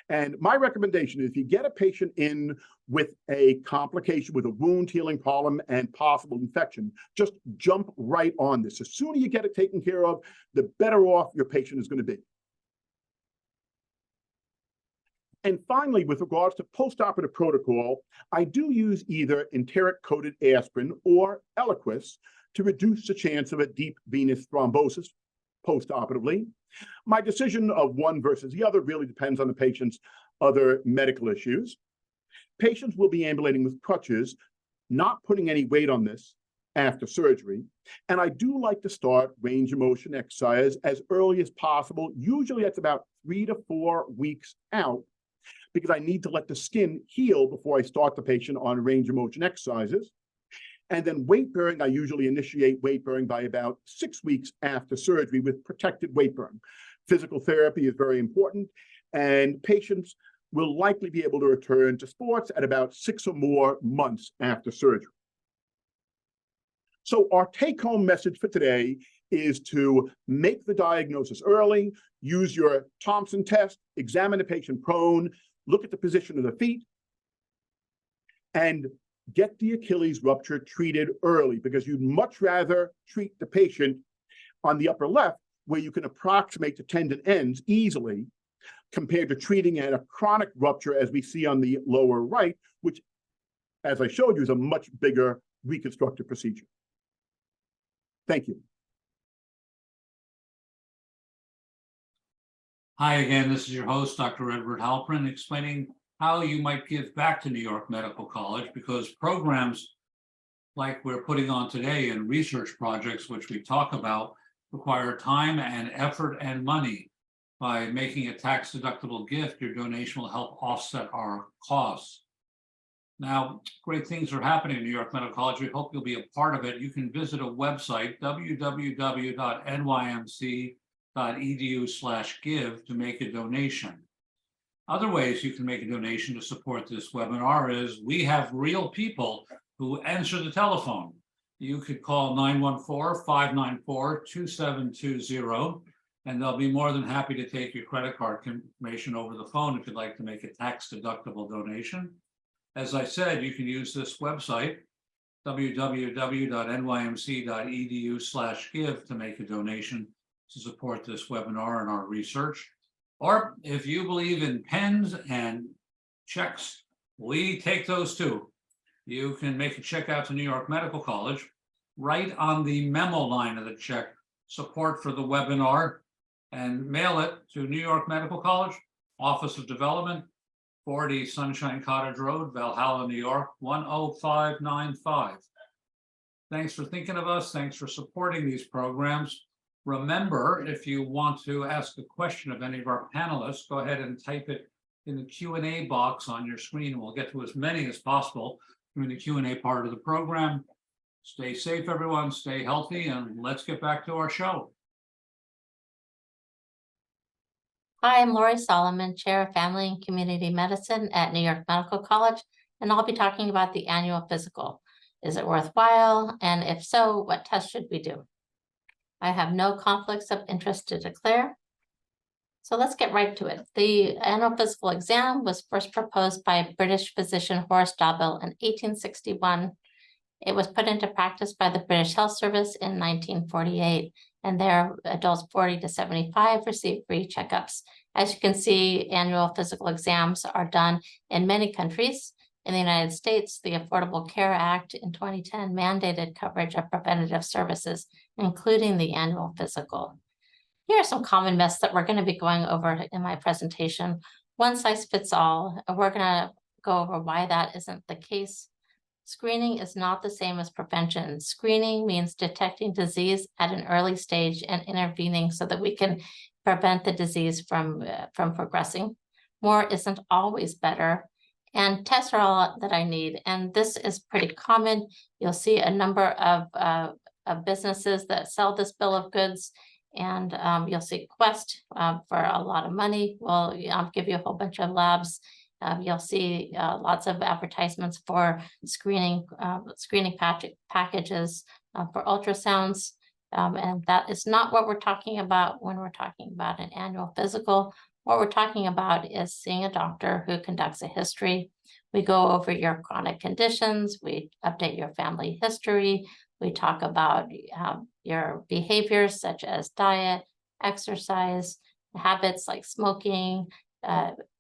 And my recommendation is if you get a patient in with a complication with a wound healing problem and possible infection, just jump right on this. The sooner you get it taken care of, the better off your patient is going to be. And finally, with regards to postoperative protocol, I do use either enteric-coated aspirin or Eliquis to reduce the chance of a deep venous thrombosis postoperatively. My decision of one versus the other really depends on the patient's other medical issues. Patients will be ambulating with crutches, not putting any weight on this after surgery. And I do like to start range of motion exercise as early as possible. Usually that's about 3 to 4 weeks out, because I need to let the skin heal before I start the patient on range of motion exercises. And then weight bearing, I usually initiate weight bearing by about 6 weeks after surgery with protected weight bearing. Physical therapy is very important, and patients will likely be able to return to sports at about 6 or more months after surgery. So our take-home message for today is to make the diagnosis early, use your Thompson test, examine the patient prone, look at the position of the feet, and get the Achilles rupture treated early, because you'd much rather treat the patient on the upper left, where you can approximate the tendon ends easily, compared to treating at a chronic rupture, as we see on the lower right, which, as I showed you, is a much bigger reconstructive procedure. Thank you. Hi again, this is your host, Dr. Edward Halperin, explaining how you might give back to New York Medical College, because programs like we're putting on today and research projects, which we talk about, require time and effort and money. By making a tax-deductible gift, your donation will help offset our costs. Now, great things are happening at New York Medical College. We hope you'll be a part of it. You can visit a website, www.nymc.edu/give, to make a donation. Other ways you can make a donation to support this webinar is we have real people who answer the telephone. You could call 914-594-2720, and they'll be more than happy to take your credit card information over the phone if you'd like to make a tax-deductible donation. As I said, you can use this website, www.nymc.edu/give, to make a donation to support this webinar and our research. Or if you believe in pens and checks, we take those too. You can make a check out to New York Medical College. Write on the memo line of the check, support for the webinar, and mail it to New York Medical College, Office of Development, 40 Sunshine Cottage Road, Valhalla, New York, 10595. Thanks for thinking of us. Thanks for supporting these programs. Remember, if you want to ask a question of any of our panelists, go ahead and type it in the Q&A box on your screen. We'll get to as many as possible during the Q&A part of the program. Stay safe, everyone. Stay healthy, and let's get back to our show. Hi, I'm Lori Solomon, Chair of Family and Community Medicine at New York Medical College, and I'll be talking about the annual physical. Is it worthwhile? And if so, what tests should we do? I have no conflicts of interest to declare. So let's get right to it. The annual physical exam was first proposed by British physician Horace Dobell in 1861. It was put into practice by the British Health Service in 1948, and there adults 40 to 75 receive free checkups. As you can see, annual physical exams are done in many countries. In the United States, the Affordable Care Act in 2010 mandated coverage of preventative services, including the annual physical. Here are some common myths that we're going to be going over in my presentation. One size fits all. We're going to go over why that isn't the case. Screening is not the same as prevention. Screening means detecting disease at an early stage and intervening so that we can prevent the disease from progressing. More isn't always better. And tests are all that I need. And this is pretty common. You'll see a number of businesses that sell this bill of goods. And you'll see Quest for a lot of money. Well, I'll give you a whole bunch of labs. You'll see lots of advertisements for screening packages for ultrasounds. And that is not what we're talking about when we're talking about an annual physical. What we're talking about is seeing a doctor who conducts a history. We go over your chronic conditions. We update your family history. We talk about your behaviors such as diet, exercise, habits like smoking,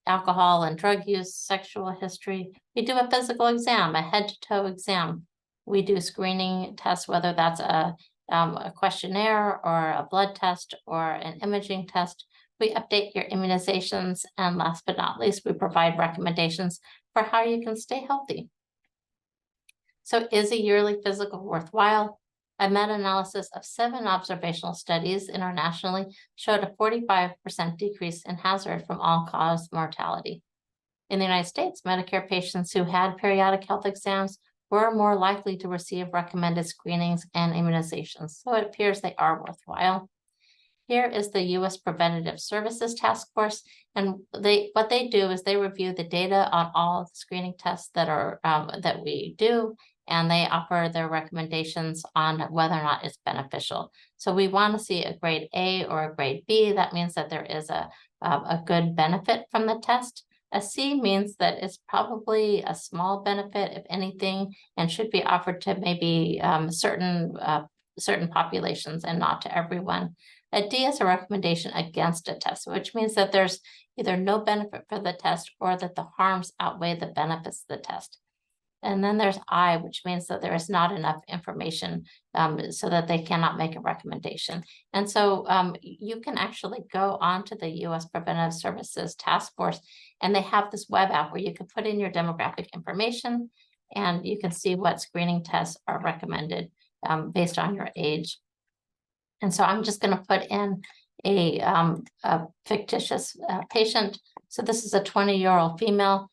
alcohol and drug use, sexual history. We do a physical exam, a head-to-toe exam. We do screening tests, whether that's a questionnaire or a blood test or an imaging test. We update your immunizations, and last but not least, we provide recommendations for how you can stay healthy. So is a yearly physical worthwhile? A meta-analysis of 7 observational studies internationally showed a 45% decrease in hazard from all-cause mortality. In the United States, Medicare patients who had periodic health exams were more likely to receive recommended screenings and immunizations, so it appears they are worthwhile. Here is the U.S. Preventative Services Task Force, and what they do is they review the data on all of the screening tests that we do, and they offer their recommendations on whether or not it's beneficial. So we want to see a grade A or a grade B. That means that there is a good benefit from the test. A C means that it's probably a small benefit, if anything, and should be offered to maybe certain populations and not to everyone. A D is a recommendation against a test, which means that there's either no benefit for the test or that the harms outweigh the benefits of the test. And then there's I, which means that there is not enough information so that they cannot make a recommendation. And so you can actually go onto the U.S. Preventive Services Task Force, and they have this web app where you can put in your demographic information, and you can see what screening tests are recommended based on your age. And so I'm just going to put in a fictitious patient. So this is a 20-year-old female.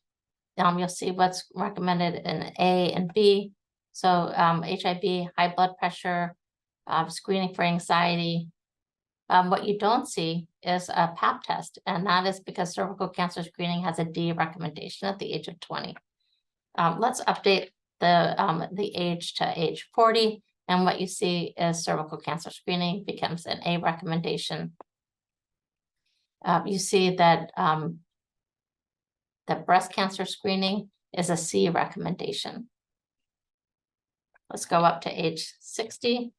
You'll see what's recommended in A and B. So HIV, high blood pressure, screening for anxiety. What you don't see is a Pap test, and that is because cervical cancer screening has a D recommendation at the age of 20. Let's update the age to age 40, and what you see is cervical cancer screening becomes an A recommendation. You see that that breast cancer screening is a C recommendation. Let's go up to age 60,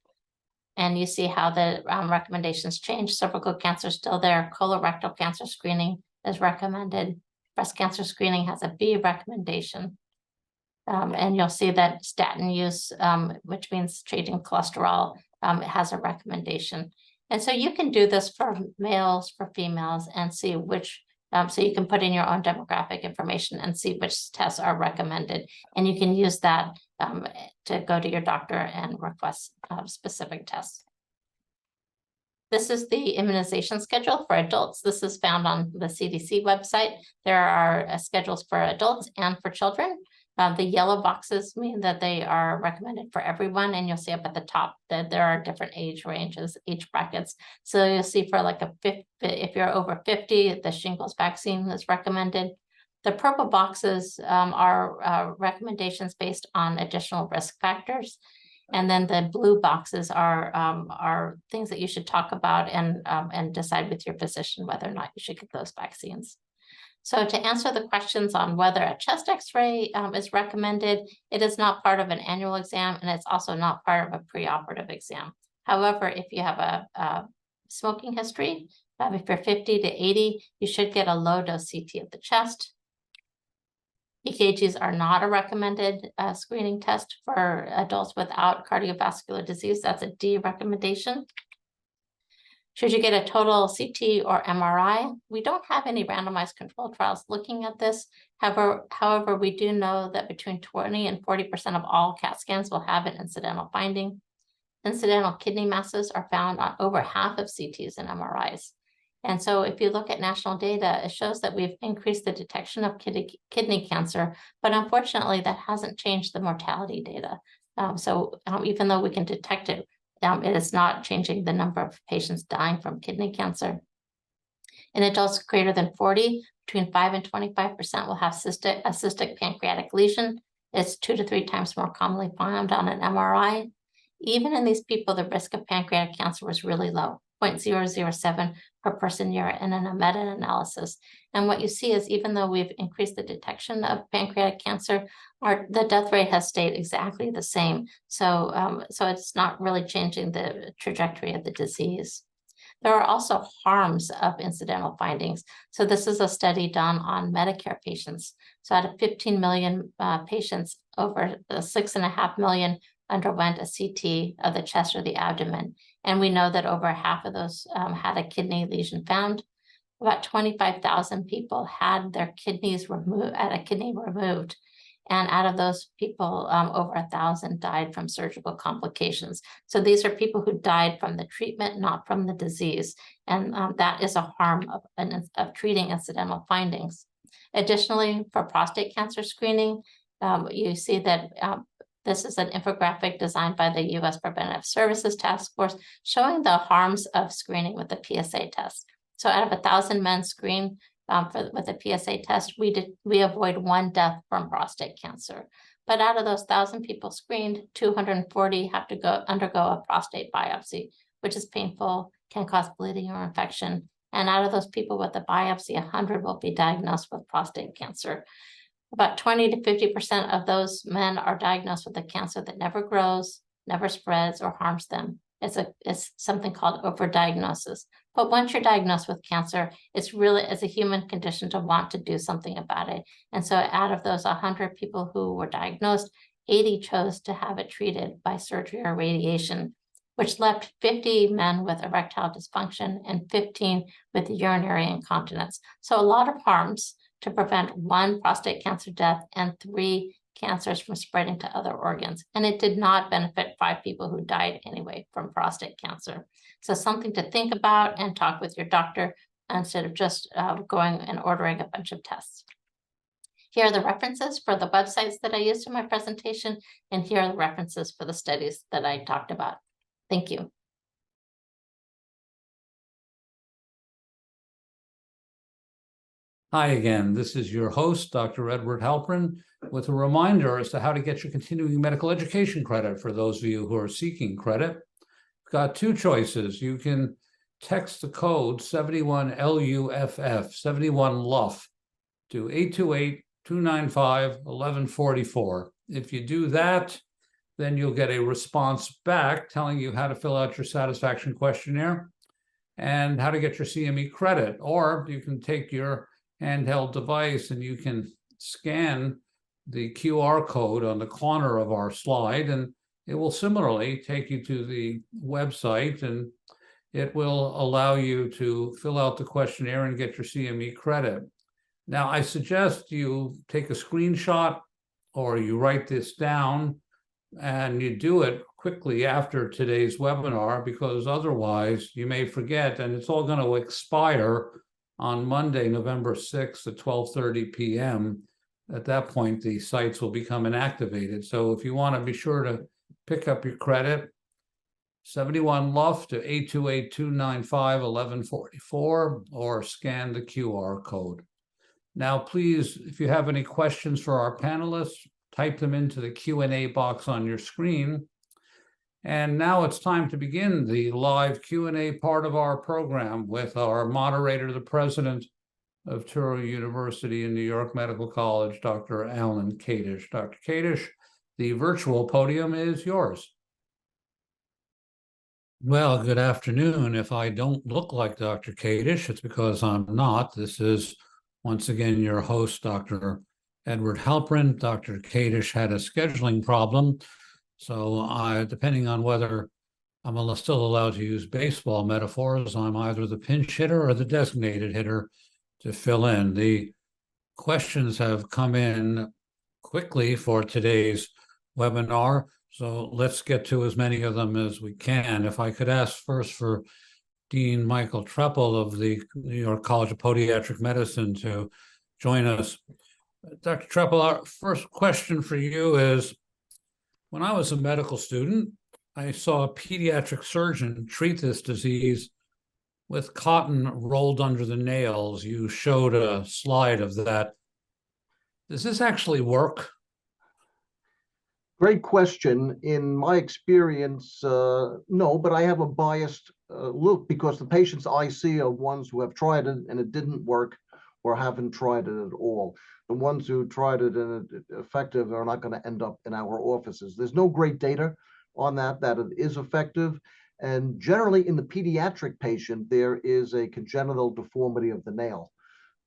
and you see how the recommendations change. Cervical cancer is still there. Colorectal cancer screening is recommended. Breast cancer screening has a B recommendation. And you'll see that statin use, which means treating cholesterol, has a recommendation. And so you can do this for males, for females, and see which so you can put in your own demographic information and see which tests are recommended. And you can use that to go to your doctor and request specific tests. This is the immunization schedule for adults. This is found on the CDC website. There are schedules for adults and for children. The yellow boxes mean that they are recommended for everyone, and you'll see up at the top that there are different age ranges, age brackets. So you'll see for like if you're over 50, the shingles vaccine is recommended. The purple boxes are recommendations based on additional risk factors. And then the blue boxes are things that you should talk about and decide with your physician whether or not you should get those vaccines. So to answer the questions on whether a chest x-ray is recommended, it is not part of an annual exam, and it's also not part of a preoperative exam. However, if you have a smoking history, if you're 50 to 80, you should get a low-dose CT of the chest. EKGs are not a recommended screening test for adults without cardiovascular disease. That's a D recommendation. Should you get a total CT or MRI? We don't have any randomized control trials looking at this. However, we do know that between 20 and 40% of all CAT scans will have an incidental finding. Incidental kidney masses are found on over half of CTs and MRIs. And so if you look at national data, it shows that we've increased the detection of kidney cancer, but unfortunately that hasn't changed the mortality data. Even though we can detect it, it is not changing the number of patients dying from kidney cancer. In adults greater than 40, between 5 and 25% will have a cystic pancreatic lesion. It's 2 to 3 times more commonly found on an MRI. Even in these people, the risk of pancreatic cancer was really low, 0.007 per person year in a meta-analysis. And what you see is even though we've increased the detection of pancreatic cancer, the death rate has stayed exactly the same. So it's not really changing the trajectory of the disease. There are also harms of incidental findings. So this is a study done on Medicare patients. So out of 15 million patients, over 6.5 million underwent a CT of the chest or the abdomen. And we know that over half of those had a kidney lesion found. About 25,000 people had their kidneys removed, had a kidney removed. And out of those people, over 1,000 died from surgical complications. So these are people who died from the treatment, not from the disease. And that is a harm of treating incidental findings. Additionally, for prostate cancer screening, you see that this is an infographic designed by the U.S. Preventive Services Task Force showing the harms of screening with the PSA test. So out of 1,000 men screened with a PSA test, we avoid 1 death from prostate cancer. But out of those 1,000 people screened, 240 have to undergo a prostate biopsy, which is painful, can cause bleeding or infection, And out of those people with a biopsy, 100 will be diagnosed with prostate cancer. About 20 to 50% of those men are diagnosed with a cancer that never grows, never spreads, or harms them. It's something called overdiagnosis. But once you're diagnosed with cancer, it's a human condition to want to do something about it. And so out of those 100 people who were diagnosed, 80 chose to have it treated by surgery or radiation, which left 50 men with erectile dysfunction and 15 with urinary incontinence. So a lot of harms to prevent 1 prostate cancer death and 3 cancers from spreading to other organs. And it did not benefit 5 people who died anyway from prostate cancer. So something to think about and talk with your doctor instead of just going and ordering a bunch of tests. Here are the references for the websites that I used in my presentation, and here are the references for the studies that I talked about. Thank you. Hi again, this is your host, Dr. Edward Halperin, with a reminder as to how to get your continuing medical education credit for those of you who are seeking credit. You've got 2 choices. You can text the code 71LUFF, 71LUF, to 828-295-1144. If you do that, then you'll get a response back telling you how to fill out your satisfaction questionnaire and how to get your CME credit. Or you can take your handheld device and you can scan the QR code on the corner of our slide, and it will similarly take you to the website, and it will allow you to fill out the questionnaire and get your CME credit. Now, I suggest you take a screenshot or you write this down and you do it quickly after today's webinar, because otherwise you may forget, and it's all going to expire on Monday, November 6th at 12:30 p.m. At that point, the sites will become inactivated. So if you want to be sure to pick up your credit, 71 LUF to 828-295-1144, or scan the QR code. Now, please, if you have any questions for our panelists, type them into the Q&A box on your screen. And now it's time to begin the live Q&A part of our program with our moderator, the president of Touro University and New York Medical College, Dr. Alan Kadish. Dr. Kadish, the virtual podium is yours. Well, good afternoon. If I don't look like Dr. Kadish, it's because I'm not. This is, once again, your host, Dr. Edward Halperin. Dr. Kadish had a scheduling problem, so depending on whether I'm still allowed to use baseball metaphors, I'm either the pinch hitter or the designated hitter to fill in. The questions have come in quickly for today's webinar, so let's get to as many of them as we can. If I could ask first for Dean Michael Treppel of the New York College of Podiatric Medicine to join us. Dr. Treppel, our first question for you is, when I was a medical student, I saw a pediatric surgeon treat this disease with cotton rolled under the nails. You showed a slide of that. Does this actually work? Great question. In my experience, no, but I have a biased look, because the patients I see are ones who have tried it and it didn't work, or haven't tried it at all. The ones who tried it and it's effective are not going to end up in our offices. There's no great data on that it is effective. And generally in the pediatric patient, there is a congenital deformity of the nail.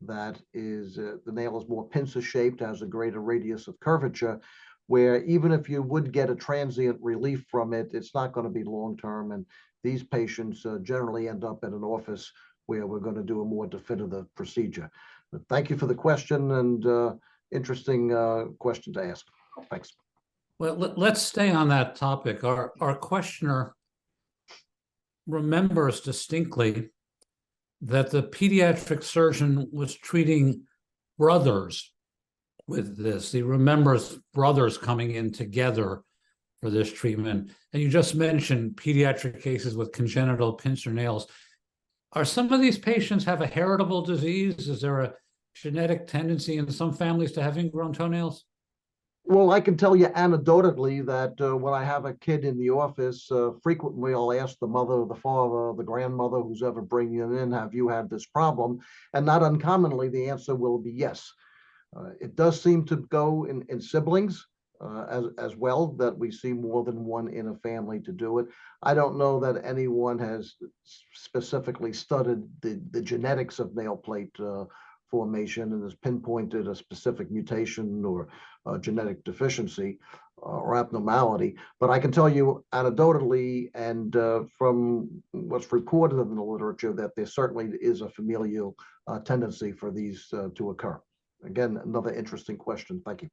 That is, the nail is more pincer shaped, has a greater radius of curvature, where even if you would get a transient relief from it, it's not going to be long-term. And these patients generally end up in an office where we're going to do a more definitive procedure. But thank you for the question, and interesting question to ask. Thanks. Well, let's stay on that topic. Our questioner remembers distinctly that the pediatric surgeon was treating brothers with this. He remembers brothers coming in together for this treatment. And you just mentioned pediatric cases with congenital pincer nails. Are some of these patients have a heritable disease? Is there a genetic tendency in some families to have ingrown toenails? Well, I can tell you anecdotally that when I have a kid in the office, frequently I'll ask the mother, the father, the grandmother, who's ever bringing it in, have you had this problem? And not uncommonly, the answer will be yes. It does seem to go in siblings as well, that we see more than one in a family to do it. I don't know that anyone has specifically studied the genetics of nail plate formation and has pinpointed a specific mutation or genetic deficiency or abnormality. But I can tell you anecdotally and from what's reported in the literature that there certainly is a familial tendency for these to occur. Again, another interesting question. Thank you.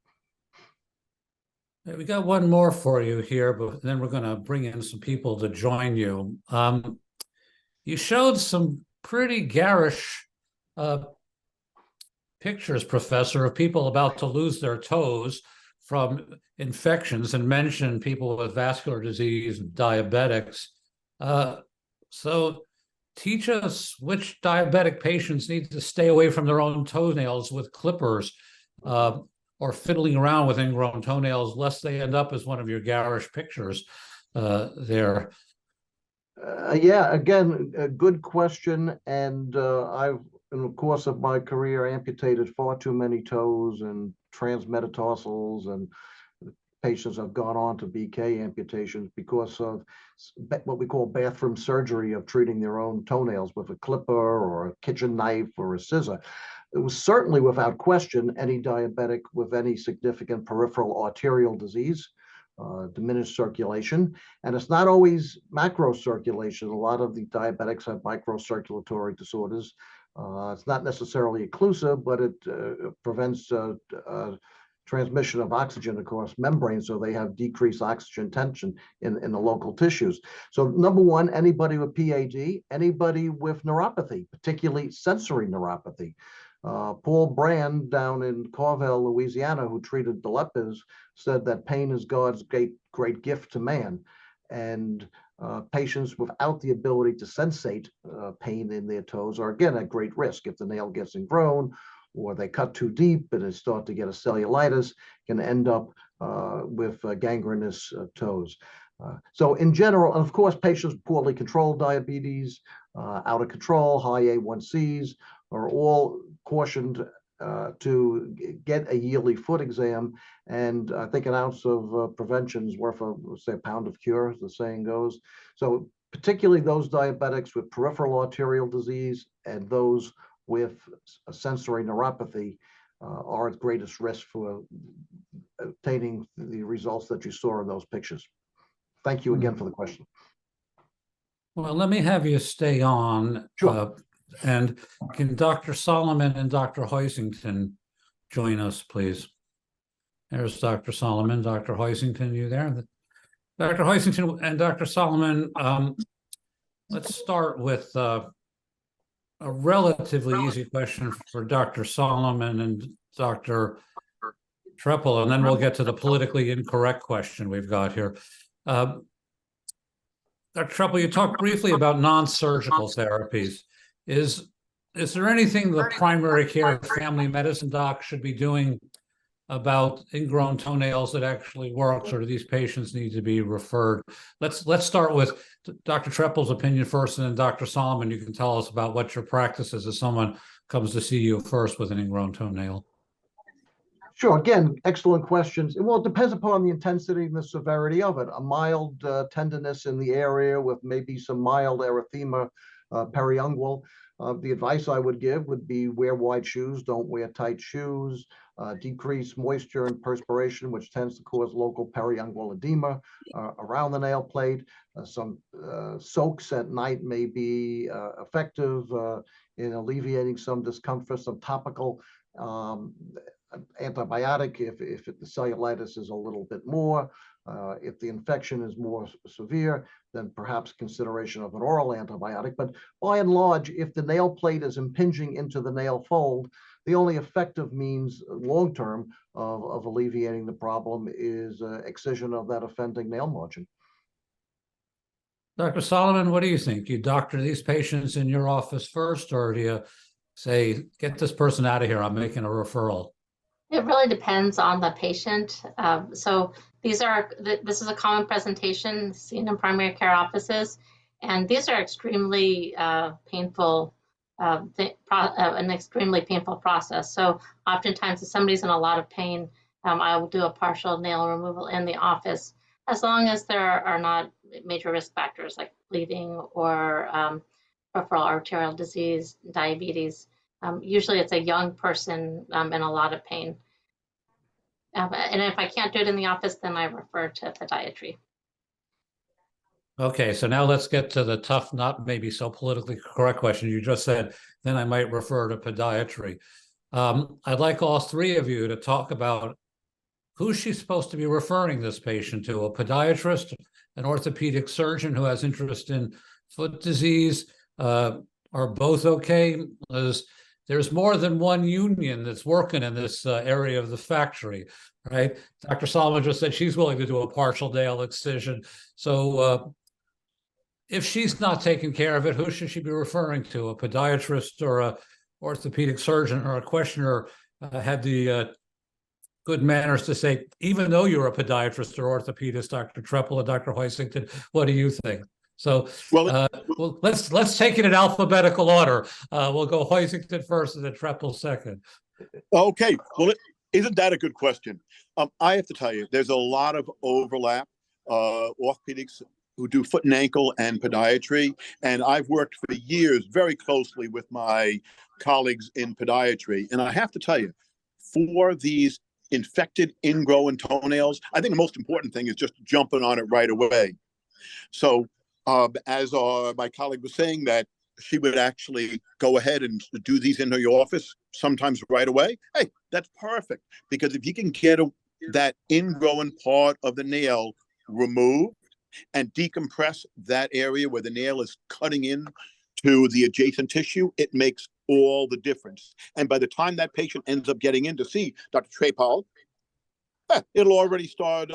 We got one more for you here, but then we're going to bring in some people to join you. You showed some pretty garish pictures, Professor, of people about to lose their toes from infections, and mentioned people with vascular disease and diabetics. So teach us which diabetic patients need to stay away from their own toenails with clippers or fiddling around with ingrown toenails, lest they end up as one of your garish pictures there. Yeah, again, a good question. And I've, in the course of my career, amputated far too many toes and transmetatarsals, and patients have gone on to BK amputations because of what we call bathroom surgery of treating their own toenails with a clipper or a kitchen knife or a scissor. It was certainly without question any diabetic with any significant peripheral arterial disease, diminished circulation, and it's not always macrocirculation. A lot of the diabetics have microcirculatory disorders. It's not necessarily occlusive, but it prevents transmission of oxygen across membranes, so they have decreased oxygen tension in the local tissues. So number one, anybody with PAD, anybody with neuropathy, particularly sensory neuropathy. Paul Brand down in Carvel, Louisiana, who treated DeLepes, said that pain is God's great gift to man. And patients without the ability to sensate pain in their toes are, again, at great risk. If the nail gets ingrown or they cut too deep and they start to get a cellulitis, can end up with gangrenous toes. So in general, of course, patients with poorly controlled diabetes, out of control, high A1Cs, are all cautioned to get a yearly foot exam. And I think an ounce of prevention is worth, say, a pound of cure, as the saying goes. So particularly those diabetics with peripheral arterial disease and those with a sensory neuropathy are at greatest risk for obtaining the results that you saw in those pictures. Thank you again for the question. Well, let me have you stay on. Sure. And can Dr. Solomon and Dr. Hoisington join us, please? There's Dr. Solomon. Dr. Hoisington, you there? Dr. Hoisington and Dr. Solomon, let's start with a relatively easy question for Dr. Solomon and Dr. Treppel, and then we'll get to the politically incorrect question we've got here. Dr. Treppel, you talked briefly about non-surgical therapies. Is there anything the primary care family medicine doc should be doing about ingrown toenails that actually works, or do these patients need to be referred? Let's start with Dr. Treppel's opinion first, and then Dr. Solomon, you can tell us about what your practice is as someone comes to see you first with an ingrown toenail. Sure. Again, excellent questions. Well, it depends upon the intensity and the severity of it. A mild tenderness in the area with maybe some mild erythema periungual. The advice I would give would be wear wide shoes, don't wear tight shoes, decrease moisture and perspiration, which tends to cause local periungual edema around the nail plate. Some soaks at night may be effective in alleviating some discomfort, some topical antibiotic if the cellulitis is a little bit more. If the infection is more severe, then perhaps consideration of an oral antibiotic. But by and large, if the nail plate is impinging into the nail fold, the only effective means long-term of alleviating the problem is excision of that offending nail margin. Dr. Solomon, what do you think? Do you doctor these patients in your office first, or do you say, get this person out of here, I'm making a referral? It really depends on the patient. So this is a common presentation seen in primary care offices, and these are extremely painful, an extremely painful process. So oftentimes if somebody's in a lot of pain, I will do a partial nail removal in the office, as long as there are not major risk factors like bleeding or peripheral arterial disease, diabetes. Usually it's a young person in a lot of pain. And if I can't do it in the office, then I refer to podiatry. Okay, so now let's get to the tough, not maybe so politically correct question. You just said, then I might refer to podiatry. I'd like all three of you to talk about who's she supposed to be referring this patient to, a podiatrist, an orthopedic surgeon who has interest in foot disease, are both okay? There's more than one union that's working in this area of the factory, right? Dr. Solomon just said she's willing to do a partial nail excision. So if she's not taking care of it, who should she be referring to? A podiatrist or a orthopedic surgeon? Or a questioner had the good manners to say, even though you're a podiatrist or orthopedist, Dr. Treppel and Dr. Hoisington, what do you think? So well, let's take it in alphabetical order. We'll go Hoisington first and then Treppel second. Okay, well, isn't that a good question? I have to tell you, there's a lot of overlap. Orthopedics who do foot and ankle and podiatry, and I've worked for years very closely with my colleagues in podiatry. And I have to tell you, for these infected ingrown toenails, I think the most important thing is just jumping on it right away. So as my colleague was saying, that she would actually go ahead and do these in her office, sometimes right away. Hey, that's perfect, because if you can get that ingrown part of the nail removed and decompress that area where the nail is cutting in to the adjacent tissue, it makes all the difference. And by the time that patient ends up getting in to see Dr. Treppel, it'll already start,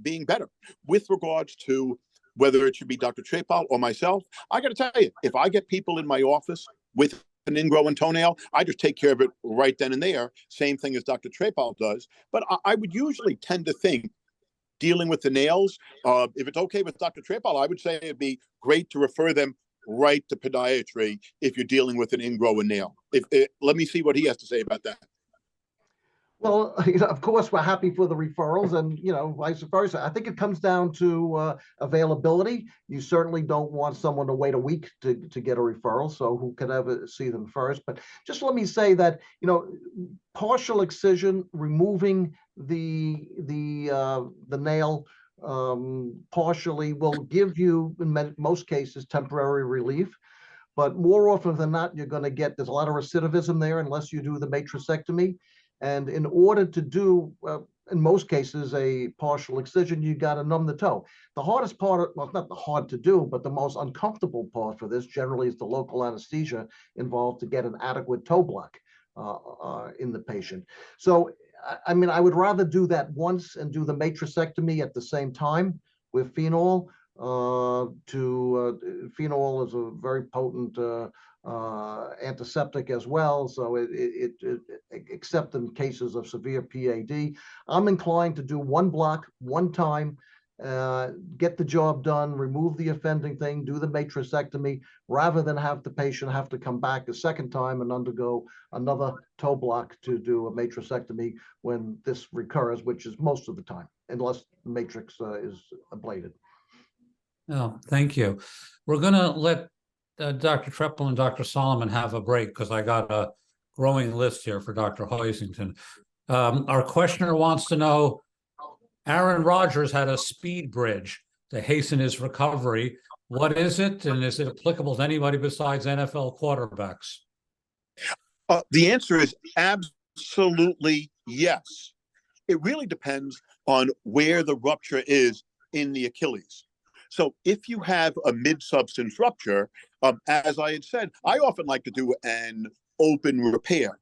being better. With regards to whether it should be Dr. Treppel or myself, I got to tell you, if I get people in my office with an ingrown toenail, I just take care of it right then and there. Same thing as Dr. Treppel does. But I would usually tend to think, dealing with the nails, if it's okay with Dr. Treppel, I would say it'd be great to refer them right to podiatry if you're dealing with an ingrown nail. Let me see what he has to say about that. Well, of course, we're happy for the referrals and, vice versa. I think it comes down to availability. You certainly don't want someone to wait a week to get a referral, so who could ever see them first. But just let me say that, partial excision, removing the nail partially will give you, in most cases, temporary relief. But more often than not, there's a lot of recidivism there unless you do the matrixectomy. And in order to do, in most cases, a partial excision, you got to numb the toe. The hardest part, well, not the hard to do, but the most uncomfortable part for this generally is the local anesthesia involved to get an adequate toe block in the patient. So, I mean, I would rather do that once and do the matrixectomy at the same time with phenol. Phenol is a very potent antiseptic as well, so it except in cases of severe PAD. I'm inclined to do one block, one time, get the job done, remove the offending thing, do the matrixectomy, rather than have the patient have to come back a second time and undergo another toe block to do a matrixectomy when this recurs, which is most of the time, unless the matrix is ablated. Oh, thank you. We're going to let Dr. Treppel and Dr. Solomon have a break because I got a growing list here for Dr. Hoisington. Our questioner wants to know, Aaron Rodgers had a speed bridge to hasten his recovery. What is it, and is it applicable to anybody besides NFL quarterbacks? The answer is absolutely yes. It really depends on where the rupture is in the Achilles. So if you have a mid-substance rupture, as I had said, I often like to do an open repair.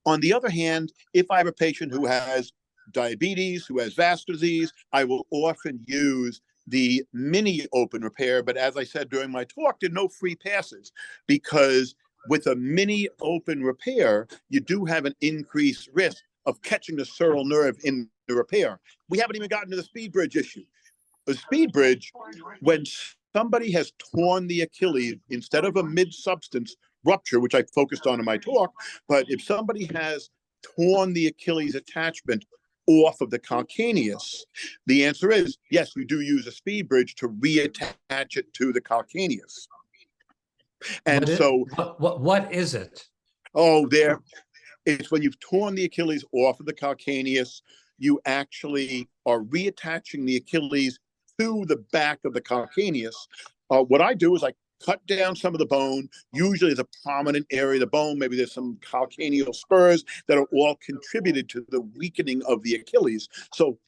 On the other hand, if I have a patient who has diabetes, who has vascular disease, I will often use the mini open repair. But as I said during my talk, there are no free passes, because with a mini open repair, you do have an increased risk of catching the sural nerve in the repair. We haven't even gotten to the speed bridge issue. A speed bridge, when somebody has torn the Achilles, instead of a mid-substance rupture, which I focused on in my talk, but if somebody has torn the Achilles attachment off of the calcaneus, the answer is yes, you do use a speed bridge to reattach it to the calcaneus. And what is it? It's when you've torn the Achilles off of the calcaneus, you actually are reattaching the Achilles to the back of the calcaneus. What I do is I cut down some of the bone. Usually there's a prominent area of the bone. Maybe there's some calcaneal spurs that are all contributed to the weakening of the Achilles. So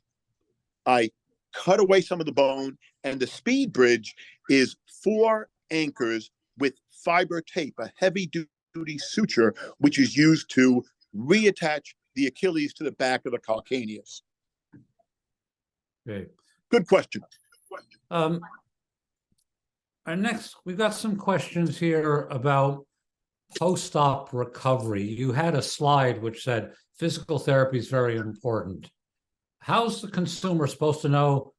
I cut away some of the bone, and the speed bridge is 4 anchors with fiber tape, a heavy-duty suture, which is used to reattach the Achilles to the back of the calcaneus. Okay. Good question. We've got some questions here about post-op recovery. You had a slide which said physical therapy is very important. How's the consumer supposed to know,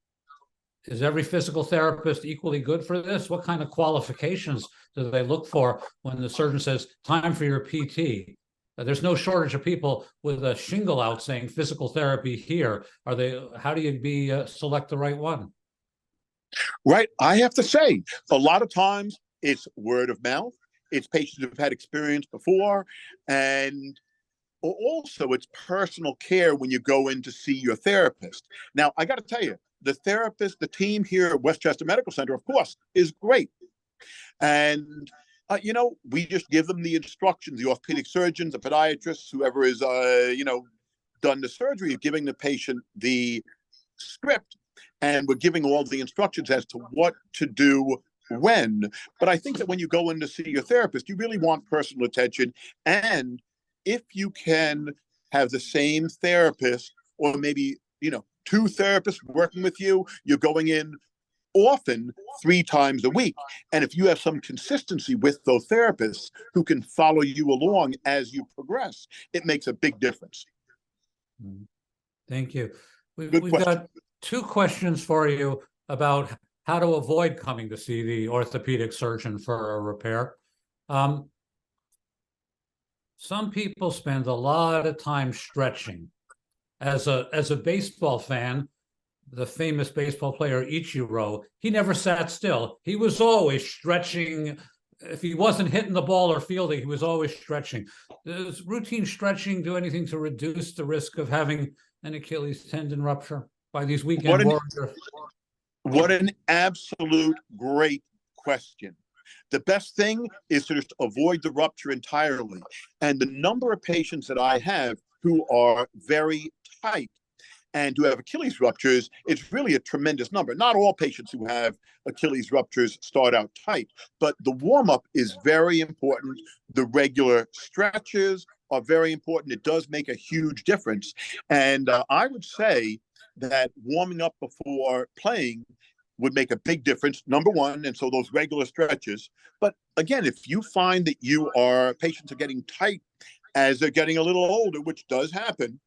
is every physical therapist equally good for this? What kind of qualifications do they look for when the surgeon says, time for your PT? There's no shortage of people with a shingle out saying physical therapy here. How do you select the right one? Right. I have to say, a lot of times it's word of mouth. It's patients who've had experience before. And also it's personal care when you go in to see your therapist. Now, I got to tell you, the team here at Westchester Medical Center, of course, is great. And, we just give them the instructions, the orthopedic surgeons, the podiatrists, whoever is, done the surgery, giving the patient the script. And we're giving all the instructions as to what to do when. But I think that when you go in to see your therapist, you really want personal attention. And if you can have the same therapist, or maybe, 2 therapists working with you, you're going in often 3 times a week. And if you have some consistency with those therapists who can follow you along as you progress, it makes a big difference. Thank you. We've got 2 questions for you about how to avoid coming to see the orthopedic surgeon for a repair. Some people spend a lot of time stretching. As a baseball fan, the famous baseball player Ichiro, he never sat still. He was always stretching. If he wasn't hitting the ball or fielding, he was always stretching. Does routine stretching do anything to reduce the risk of having an Achilles tendon rupture by these weekend warriors? What an absolute great question. The best thing is to just avoid the rupture entirely. And the number of patients that I have who are very tight and who have Achilles ruptures, it's really a tremendous number. Not all patients who have Achilles ruptures start out tight, but the warm-up is very important. The regular stretches are very important. It does make a huge difference. And I would say that warming up before playing would make a big difference, number one, and so those regular stretches. But again, if you find that patients are getting tight as they're getting a little older, which does happen,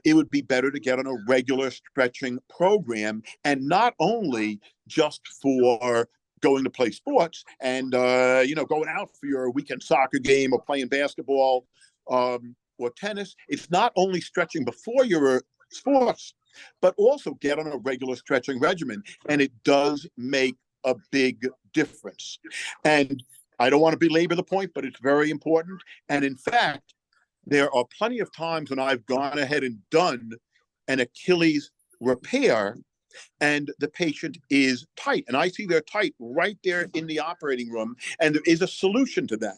it would be better to get on a regular stretching program, and not only just for going to play sports and going out for your weekend soccer game or playing basketball or tennis. It's not only stretching before your sports, but also get on a regular stretching regimen, and it does make a big difference. And I don't want to belabor the point, but it's very important. And in fact, there are plenty of times when I've gone ahead and done an Achilles repair and the patient is tight, and I see they're tight right there in the operating room, and there is a solution to that.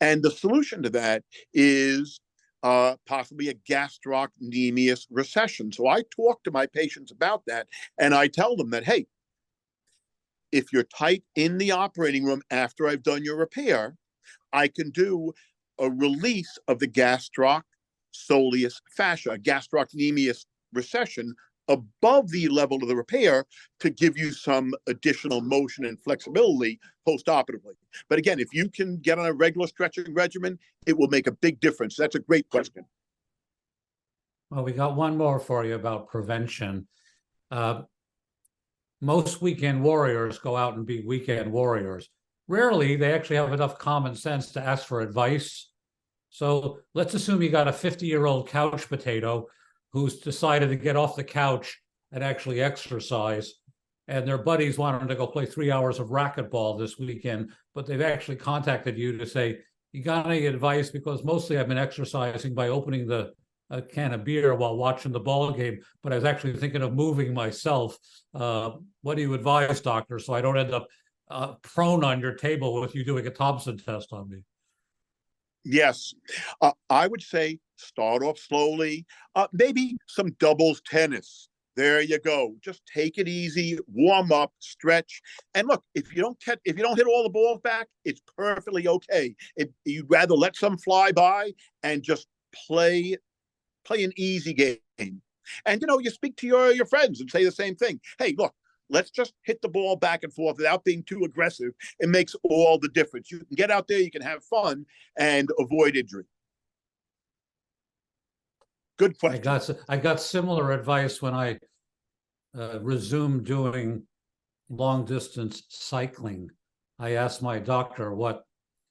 And the solution to that is possibly a gastrocnemius recession. So I talk to my patients about that, and I tell them that, hey, if you're tight in the operating room after I've done your repair, I can do a release of the gastroc soleus fascia, gastrocnemius recession above the level of the repair to give you some additional motion and flexibility post-operatively. But again, if you can get on a regular stretching regimen, it will make a big difference. That's a great question. Well, we got one more for you about prevention. Most weekend warriors go out and be weekend warriors. Rarely they actually have enough common sense to ask for advice. So let's assume you got a 50-year-old couch potato who's decided to get off the couch and actually exercise, and their buddies want them to go play 3 hours of racquetball this weekend, but they've actually contacted you to say, you got any advice? Because mostly I've been exercising by opening a can of beer while watching the ball game, but I was actually thinking of moving myself. What do you advise, doctor, so I don't end up prone on your table with you doing a Thompson test on me? Yes, I would say start off slowly, maybe some doubles tennis. There you go. Just take it easy, warm up, stretch, and look. If you don't hit all the balls back, it's perfectly okay. You'd rather let some fly by and just play an easy game. And you speak to your friends and say the same thing. Hey, look, let's just hit the ball back and forth without being too aggressive. It makes all the difference. You can get out there, you can have fun, and avoid injury. Good question. I got similar advice when I resumed doing long distance cycling. I asked my doctor what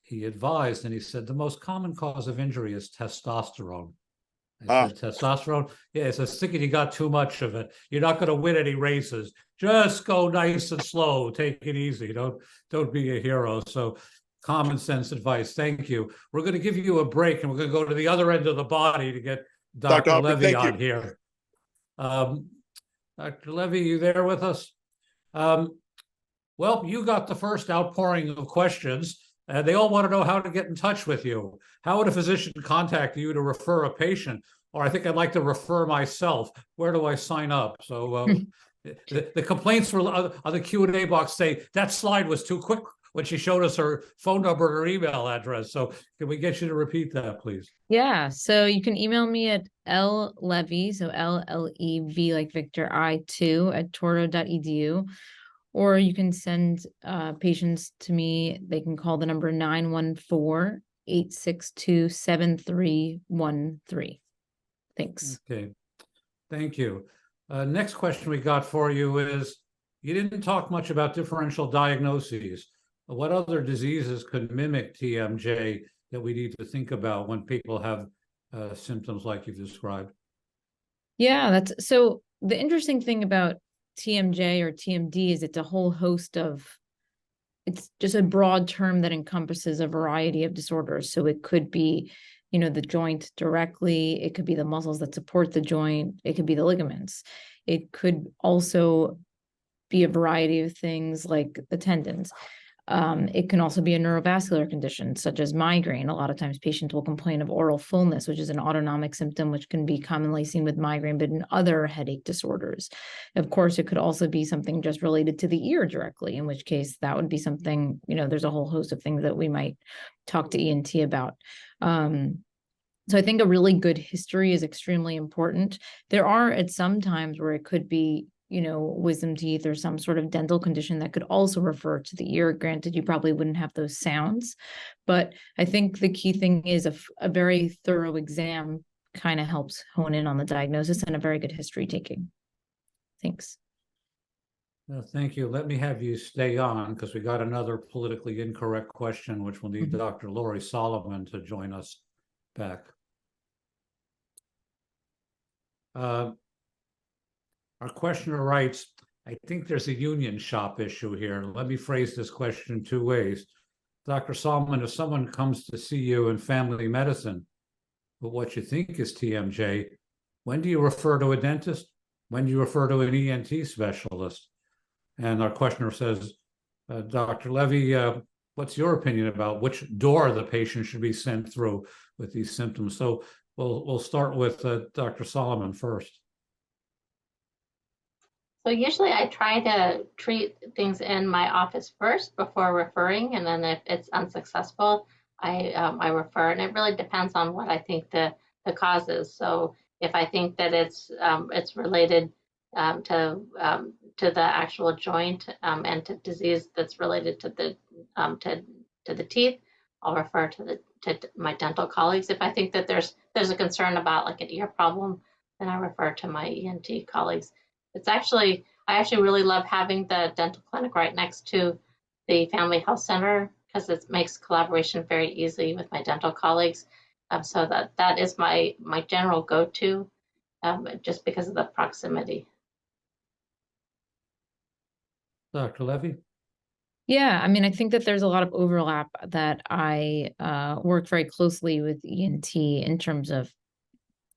he advised, and he said the most common cause of injury is testosterone. I said, testosterone? Yeah, it's a sticky, you got too much of it. You're not going to win any races. Just go nice and slow. Take it easy. Don't be a hero. So common sense advice. Thank you. We're going to give you a break, and we're going to go to the other end of the body to get Dr. Levy on here. Dr. Levy, you there with us? Well, you got the first outpouring of questions. They all want to know how to get in touch with you. How would a physician contact you to refer a patient? Or I think I'd like to refer myself. Where do I sign up? So the complaints were on the Q&A box say that slide was too quick when she showed us her phone number and her email address. So can we get you to repeat that, please? Yeah, so you can email me at llevy, so LLEV like Victor I2 at touro.edu. Or you can send patients to me. They can call the number 914-862-7313. Thanks. Okay, thank you. Next question we got for you is, you didn't talk much about differential diagnoses. What other diseases could mimic TMJ that we need to think about when people have symptoms like you've described? Yeah, so the interesting thing about TMJ or TMD is it's a whole host of, it's just a broad term that encompasses a variety of disorders. So it could be, the joint directly, it could be the muscles that support the joint, it could be the ligaments. It could also be a variety of things like the tendons. It can also be a neurovascular condition, such as migraine. A lot of times patients will complain of oral fullness, which is an autonomic symptom, which can be commonly seen with migraine, but in other headache disorders. Of course, it could also be something just related to the ear directly, in which case that would be something, there's a whole host of things that we might talk to ENT about. So I think a really good history is extremely important. There are at some times where it could be wisdom teeth or some sort of dental condition that could also refer to the ear. Granted, you probably wouldn't have those sounds, but I think the key thing is a very thorough exam kind of helps hone in on the diagnosis, and a very good history taking. Thanks. Well, thank you. Let me have you stay on, because we got another politically incorrect question, which will need Dr. Lori Solomon to join us back. Our questioner writes, I think there's a union shop issue here. Let me phrase this question two ways. Dr. Solomon, if someone comes to see you in family medicine, but what you think is TMJ, when do you refer to a dentist? When do you refer to an ENT specialist? And our questioner says, Dr. Levy, what's your opinion about which door the patient should be sent through with these symptoms? So we'll start with Dr. Solomon first. So usually I try to treat things in my office first before referring, and then if it's unsuccessful, I refer, and it really depends on what I think the cause is. So if I think that it's related to the actual joint and to disease that's related to the teeth, I'll refer to my dental colleagues. If I think that there's a concern about like an ear problem, then I refer to my ENT colleagues. I actually really love having the dental clinic right next to the family health center because it makes collaboration very easy with my dental colleagues. So that is my general go-to just because of the proximity. Dr. Levy? Yeah, I mean, I think that there's a lot of overlap that I work very closely with ENT in terms of,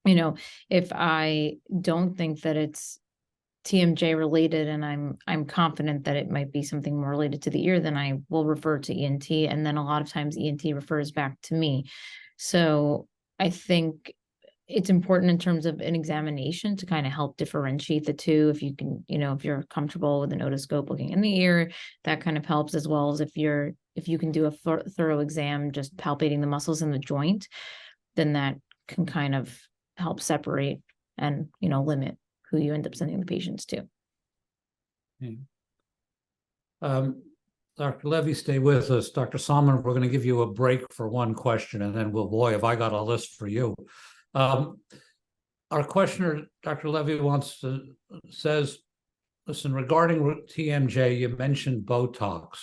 if I don't think that it's TMJ related and I'm confident that it might be something more related to the ear, then I will refer to ENT. And then a lot of times ENT refers back to me. So I think it's important in terms of an examination to kind of help differentiate the two. If you can, if you're comfortable with an otoscope looking in the ear, that kind of helps, as well as if you can do a thorough exam, just palpating the muscles in the joint, then that can kind of help separate and, limit who you end up sending the patients to. Okay. Dr. Levy, stay with us. Dr. Salman, we're going to give you a break for one question, and then boy, have I got a list for you. Our questioner, Dr. Levy, says, listen, regarding TMJ, you mentioned Botox.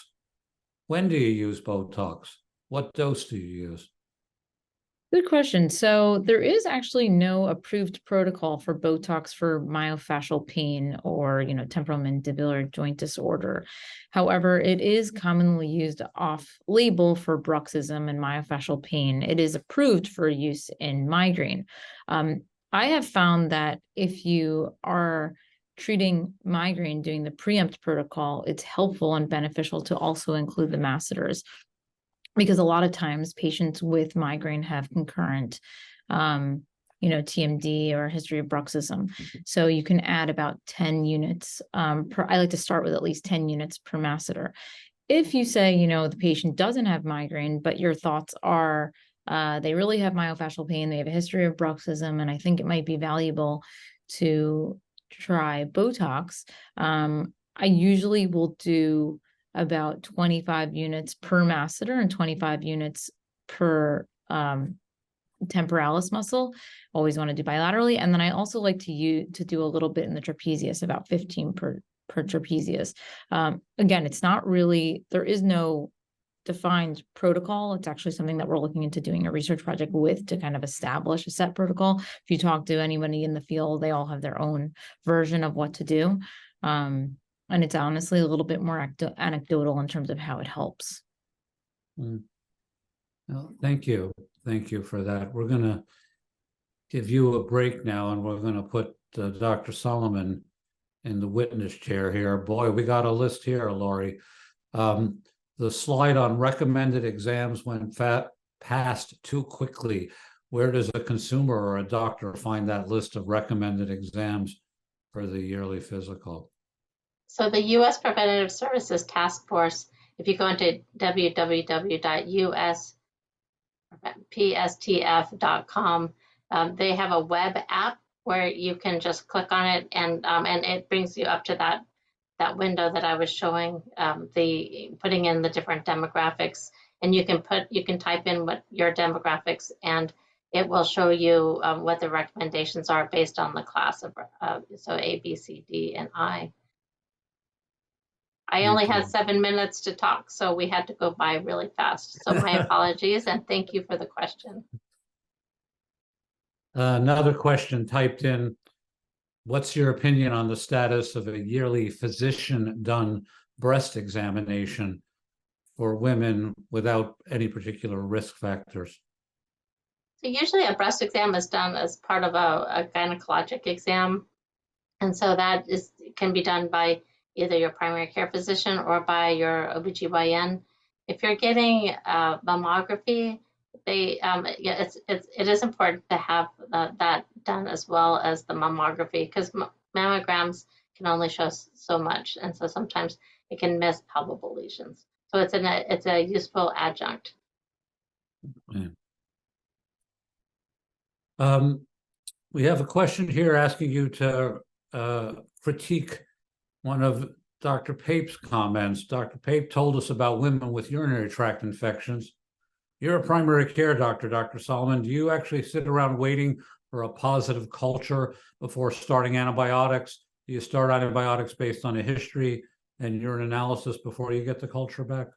When do you use Botox? What dose do you use? Good question. So there is actually no approved protocol for Botox for myofascial pain or, temporomandibular joint disorder. However, it is commonly used off-label for bruxism and myofascial pain. It is approved for use in migraine. I have found that if you are treating migraine, doing the preempt protocol, it's helpful and beneficial to also include the masseters, because a lot of times patients with migraine have concurrent, TMD or history of bruxism. So you can add about 10 units I like to start with at least 10 units per masseter. If you say, the patient doesn't have migraine, but your thoughts are they really have myofascial pain, they have a history of bruxism, and I think it might be valuable to try Botox, I usually will do about 25 units per masseter and 25 units per temporalis muscle. Always want to do bilaterally. And then I also like to do a little bit in the trapezius, about 15 per trapezius. Again, it's not really, there is no defined protocol. It's actually something that we're looking into doing a research project with to kind of establish a set protocol. If you talk to anybody in the field, they all have their own version of what to do. And it's honestly a little bit more anecdotal in terms of how it helps. Well, thank you. Thank you for that. We're going to give you a break now, and we're going to put Dr. Solomon in the witness chair here. Boy, we got a list here, Lori. The slide on recommended exams went past too quickly. Where does a consumer or a doctor find that list of recommended exams for the yearly physical? So the U.S. Preventative Services Task Force, if you go into www.uspstf.com, they have a web app where you can just click on it and it brings you up to that window that I was showing, putting in the different demographics, and you can type in what your demographics, and it will show you what the recommendations are based on the class of so A, B, C, D, and I. I only had 7 minutes to talk, so we had to go by really fast. So my apologies, and thank you for the question. Another question typed in, what's your opinion on the status of a yearly physician-done breast examination for women without any particular risk factors? So usually a breast exam is done as part of a gynecologic exam. And so that can be done by either your primary care physician or by your OBGYN. If you're getting mammography, it is important to have that done as well as the mammography, because mammograms can only show so much, and so sometimes it can miss palpable lesions. So it's a useful adjunct. Okay. We have a question here asking you to critique one of Dr. Pape's comments. Dr. Pape told us about women with urinary tract infections. You're a primary care doctor, Dr. Solomon. Do you actually sit around waiting for a positive culture before starting antibiotics? Do you start antibiotics based on a history and urine analysis before you get the culture back?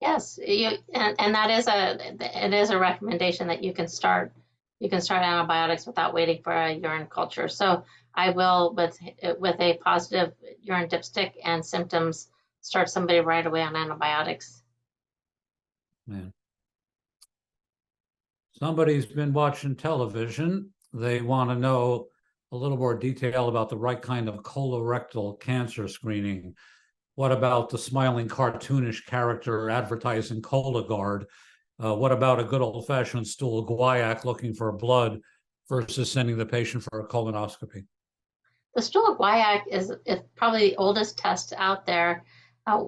Yes, and that is a recommendation that you can start antibiotics without waiting for a urine culture. So I will, with a positive urine dipstick and symptoms, start somebody right away on antibiotics. Man. Somebody's been watching television. They want to know a little more detail about the right kind of colorectal cancer screening. What about the smiling cartoonish character advertising Cologuard? What about a good old-fashioned stool guaiac looking for blood versus sending the patient for a colonoscopy? The stool guaiac is probably the oldest test out there.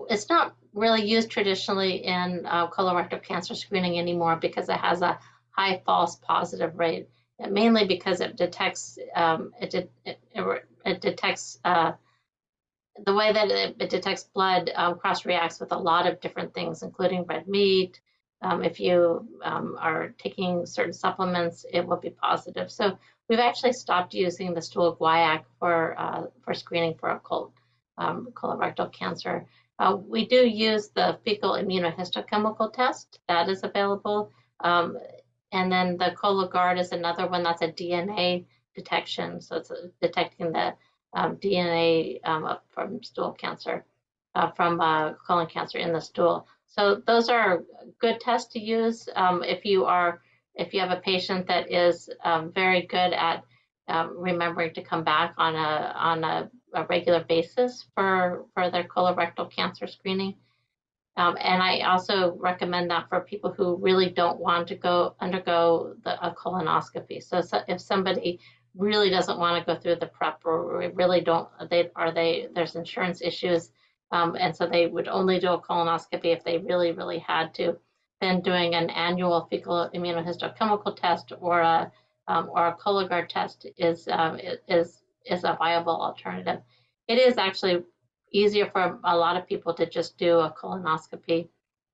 It's not really used traditionally in colorectal cancer screening anymore because it has a high false positive rate, mainly because it detects the way that it detects blood cross-reacts with a lot of different things, including red meat. If you are taking certain supplements, it will be positive. So we've actually stopped using the stool guaiac for screening for colorectal cancer. We do use the fecal immunohistochemical test that is available. And then the Cologuard is another one that's a DNA detection. So it's detecting the DNA from stool cancer, from colon cancer in the stool. So those are good tests to use if you have a patient that is very good at remembering to come back on a regular basis for their colorectal cancer screening. And I also recommend that for people who really don't want to undergo a colonoscopy. So if somebody really doesn't want to go through the prep, or really don't, there's insurance issues, and so they would only do a colonoscopy if they really, really had to, then doing an annual fecal immunohistochemical test or a Cologuard test is a viable alternative. It is actually easier for a lot of people to just do a colonoscopy.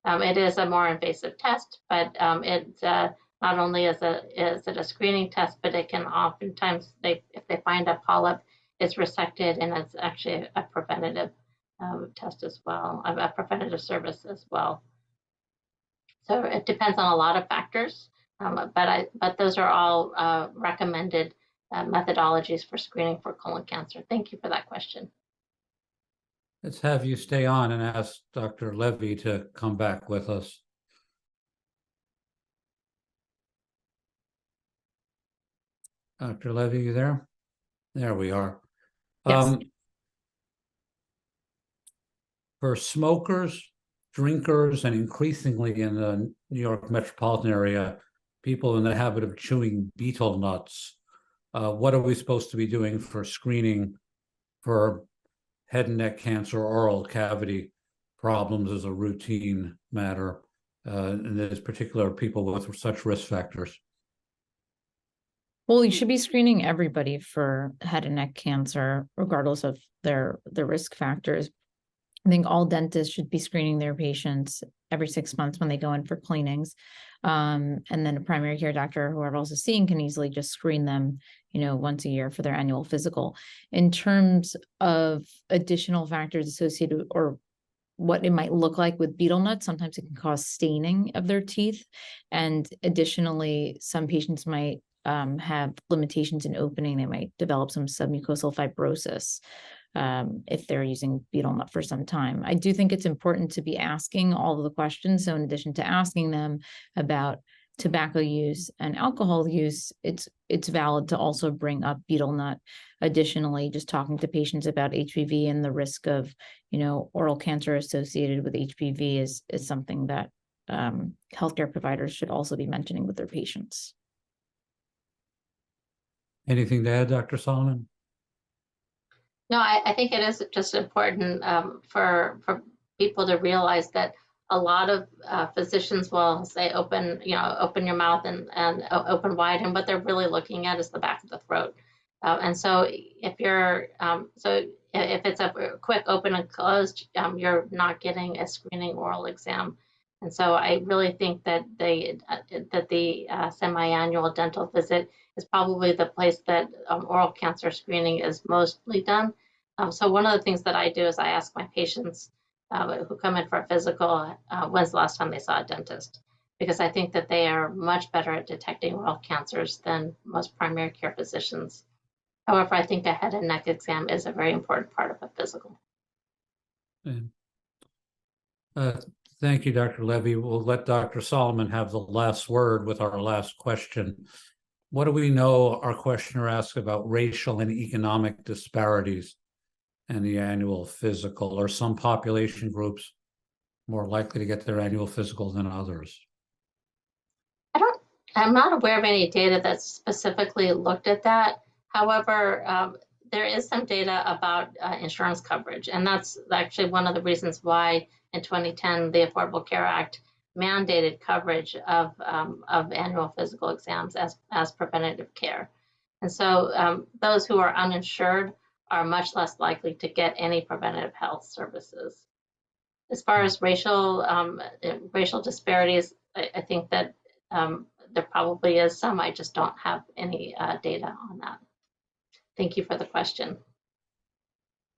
It is a more invasive test, but it's not only is it a screening test, but it can oftentimes, if they find a polyp, it's resected, and it's actually a preventative test as well, a preventative service as well. So it depends on a lot of factors, but those are all recommended methodologies for screening for colon cancer. Thank you for that question. Let's have you stay on and ask Dr. Levy to come back with us. Dr. Levy, you there? There we are. Yes. For smokers, drinkers, and increasingly in the New York metropolitan area, people in the habit of chewing betel nuts, what are we supposed to be doing for screening for head and neck cancer, oral cavity problems as a routine matter, and there's particular people with such risk factors? Well, you should be screening everybody for head and neck cancer, regardless of their risk factors. I think all dentists should be screening their patients every 6 months when they go in for cleanings. And then a primary care doctor, or whoever else is seeing, can easily just screen them, once a year for their annual physical. In terms of additional factors associated, or what it might look like with betel nuts, sometimes it can cause staining of their teeth. And additionally, some patients might have limitations in opening. They might develop some submucosal fibrosis if they're using betel nut for some time. I do think it's important to be asking all of the questions. So in addition to asking them about tobacco use and alcohol use, it's valid to also bring up betel nut. Additionally, just talking to patients about HPV and the risk of, oral cancer associated with HPV is something that healthcare providers should also be mentioning with their patients. Anything to add, Dr. Solomon? No, I think it is just important for people to realize that a lot of physicians will say open your mouth and open wide, and what they're really looking at is the back of the throat. And so if you're, if it's a quick open and closed, you're not getting a screening oral exam. And so I really think that the semi-annual dental visit is probably the place that oral cancer screening is mostly done. So one of the things that I do is I ask my patients who come in for a physical, when's the last time they saw a dentist? Because I think that they are much better at detecting oral cancers than most primary care physicians. However, I think a head and neck exam is a very important part of a physical. Thank you, Dr. Levy. We'll let Dr. Solomon have the last word with our last question. What do we know? Our questioner asked about racial and economic disparities in the annual physical. Are some population groups more likely to get their annual physical than others? I'm not aware of any data that specifically looked at that. However, there is some data about insurance coverage, and that's actually one of the reasons why in 2010 the Affordable Care Act mandated coverage of annual physical exams as preventative care. And so those who are uninsured are much less likely to get any preventative health services. As far as racial disparities, I think that there probably is some. I just don't have any data on that. Thank you for the question.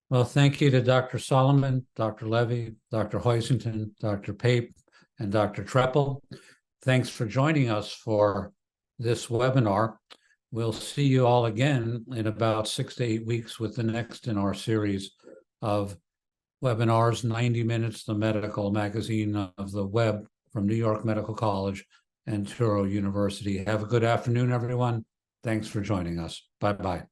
Well, thank you to Dr. Solomon, Dr. Levy, Dr. Hoisington, Dr. Pape, and Dr. Treppel. Thanks for joining us for this webinar. We'll see you all again in about 6 to 8 weeks with the next in our series of webinars, 90 Minutes, the medical magazine of the web from New York Medical College and Touro University. Have a good afternoon, everyone. Thanks for joining us. Bye-bye.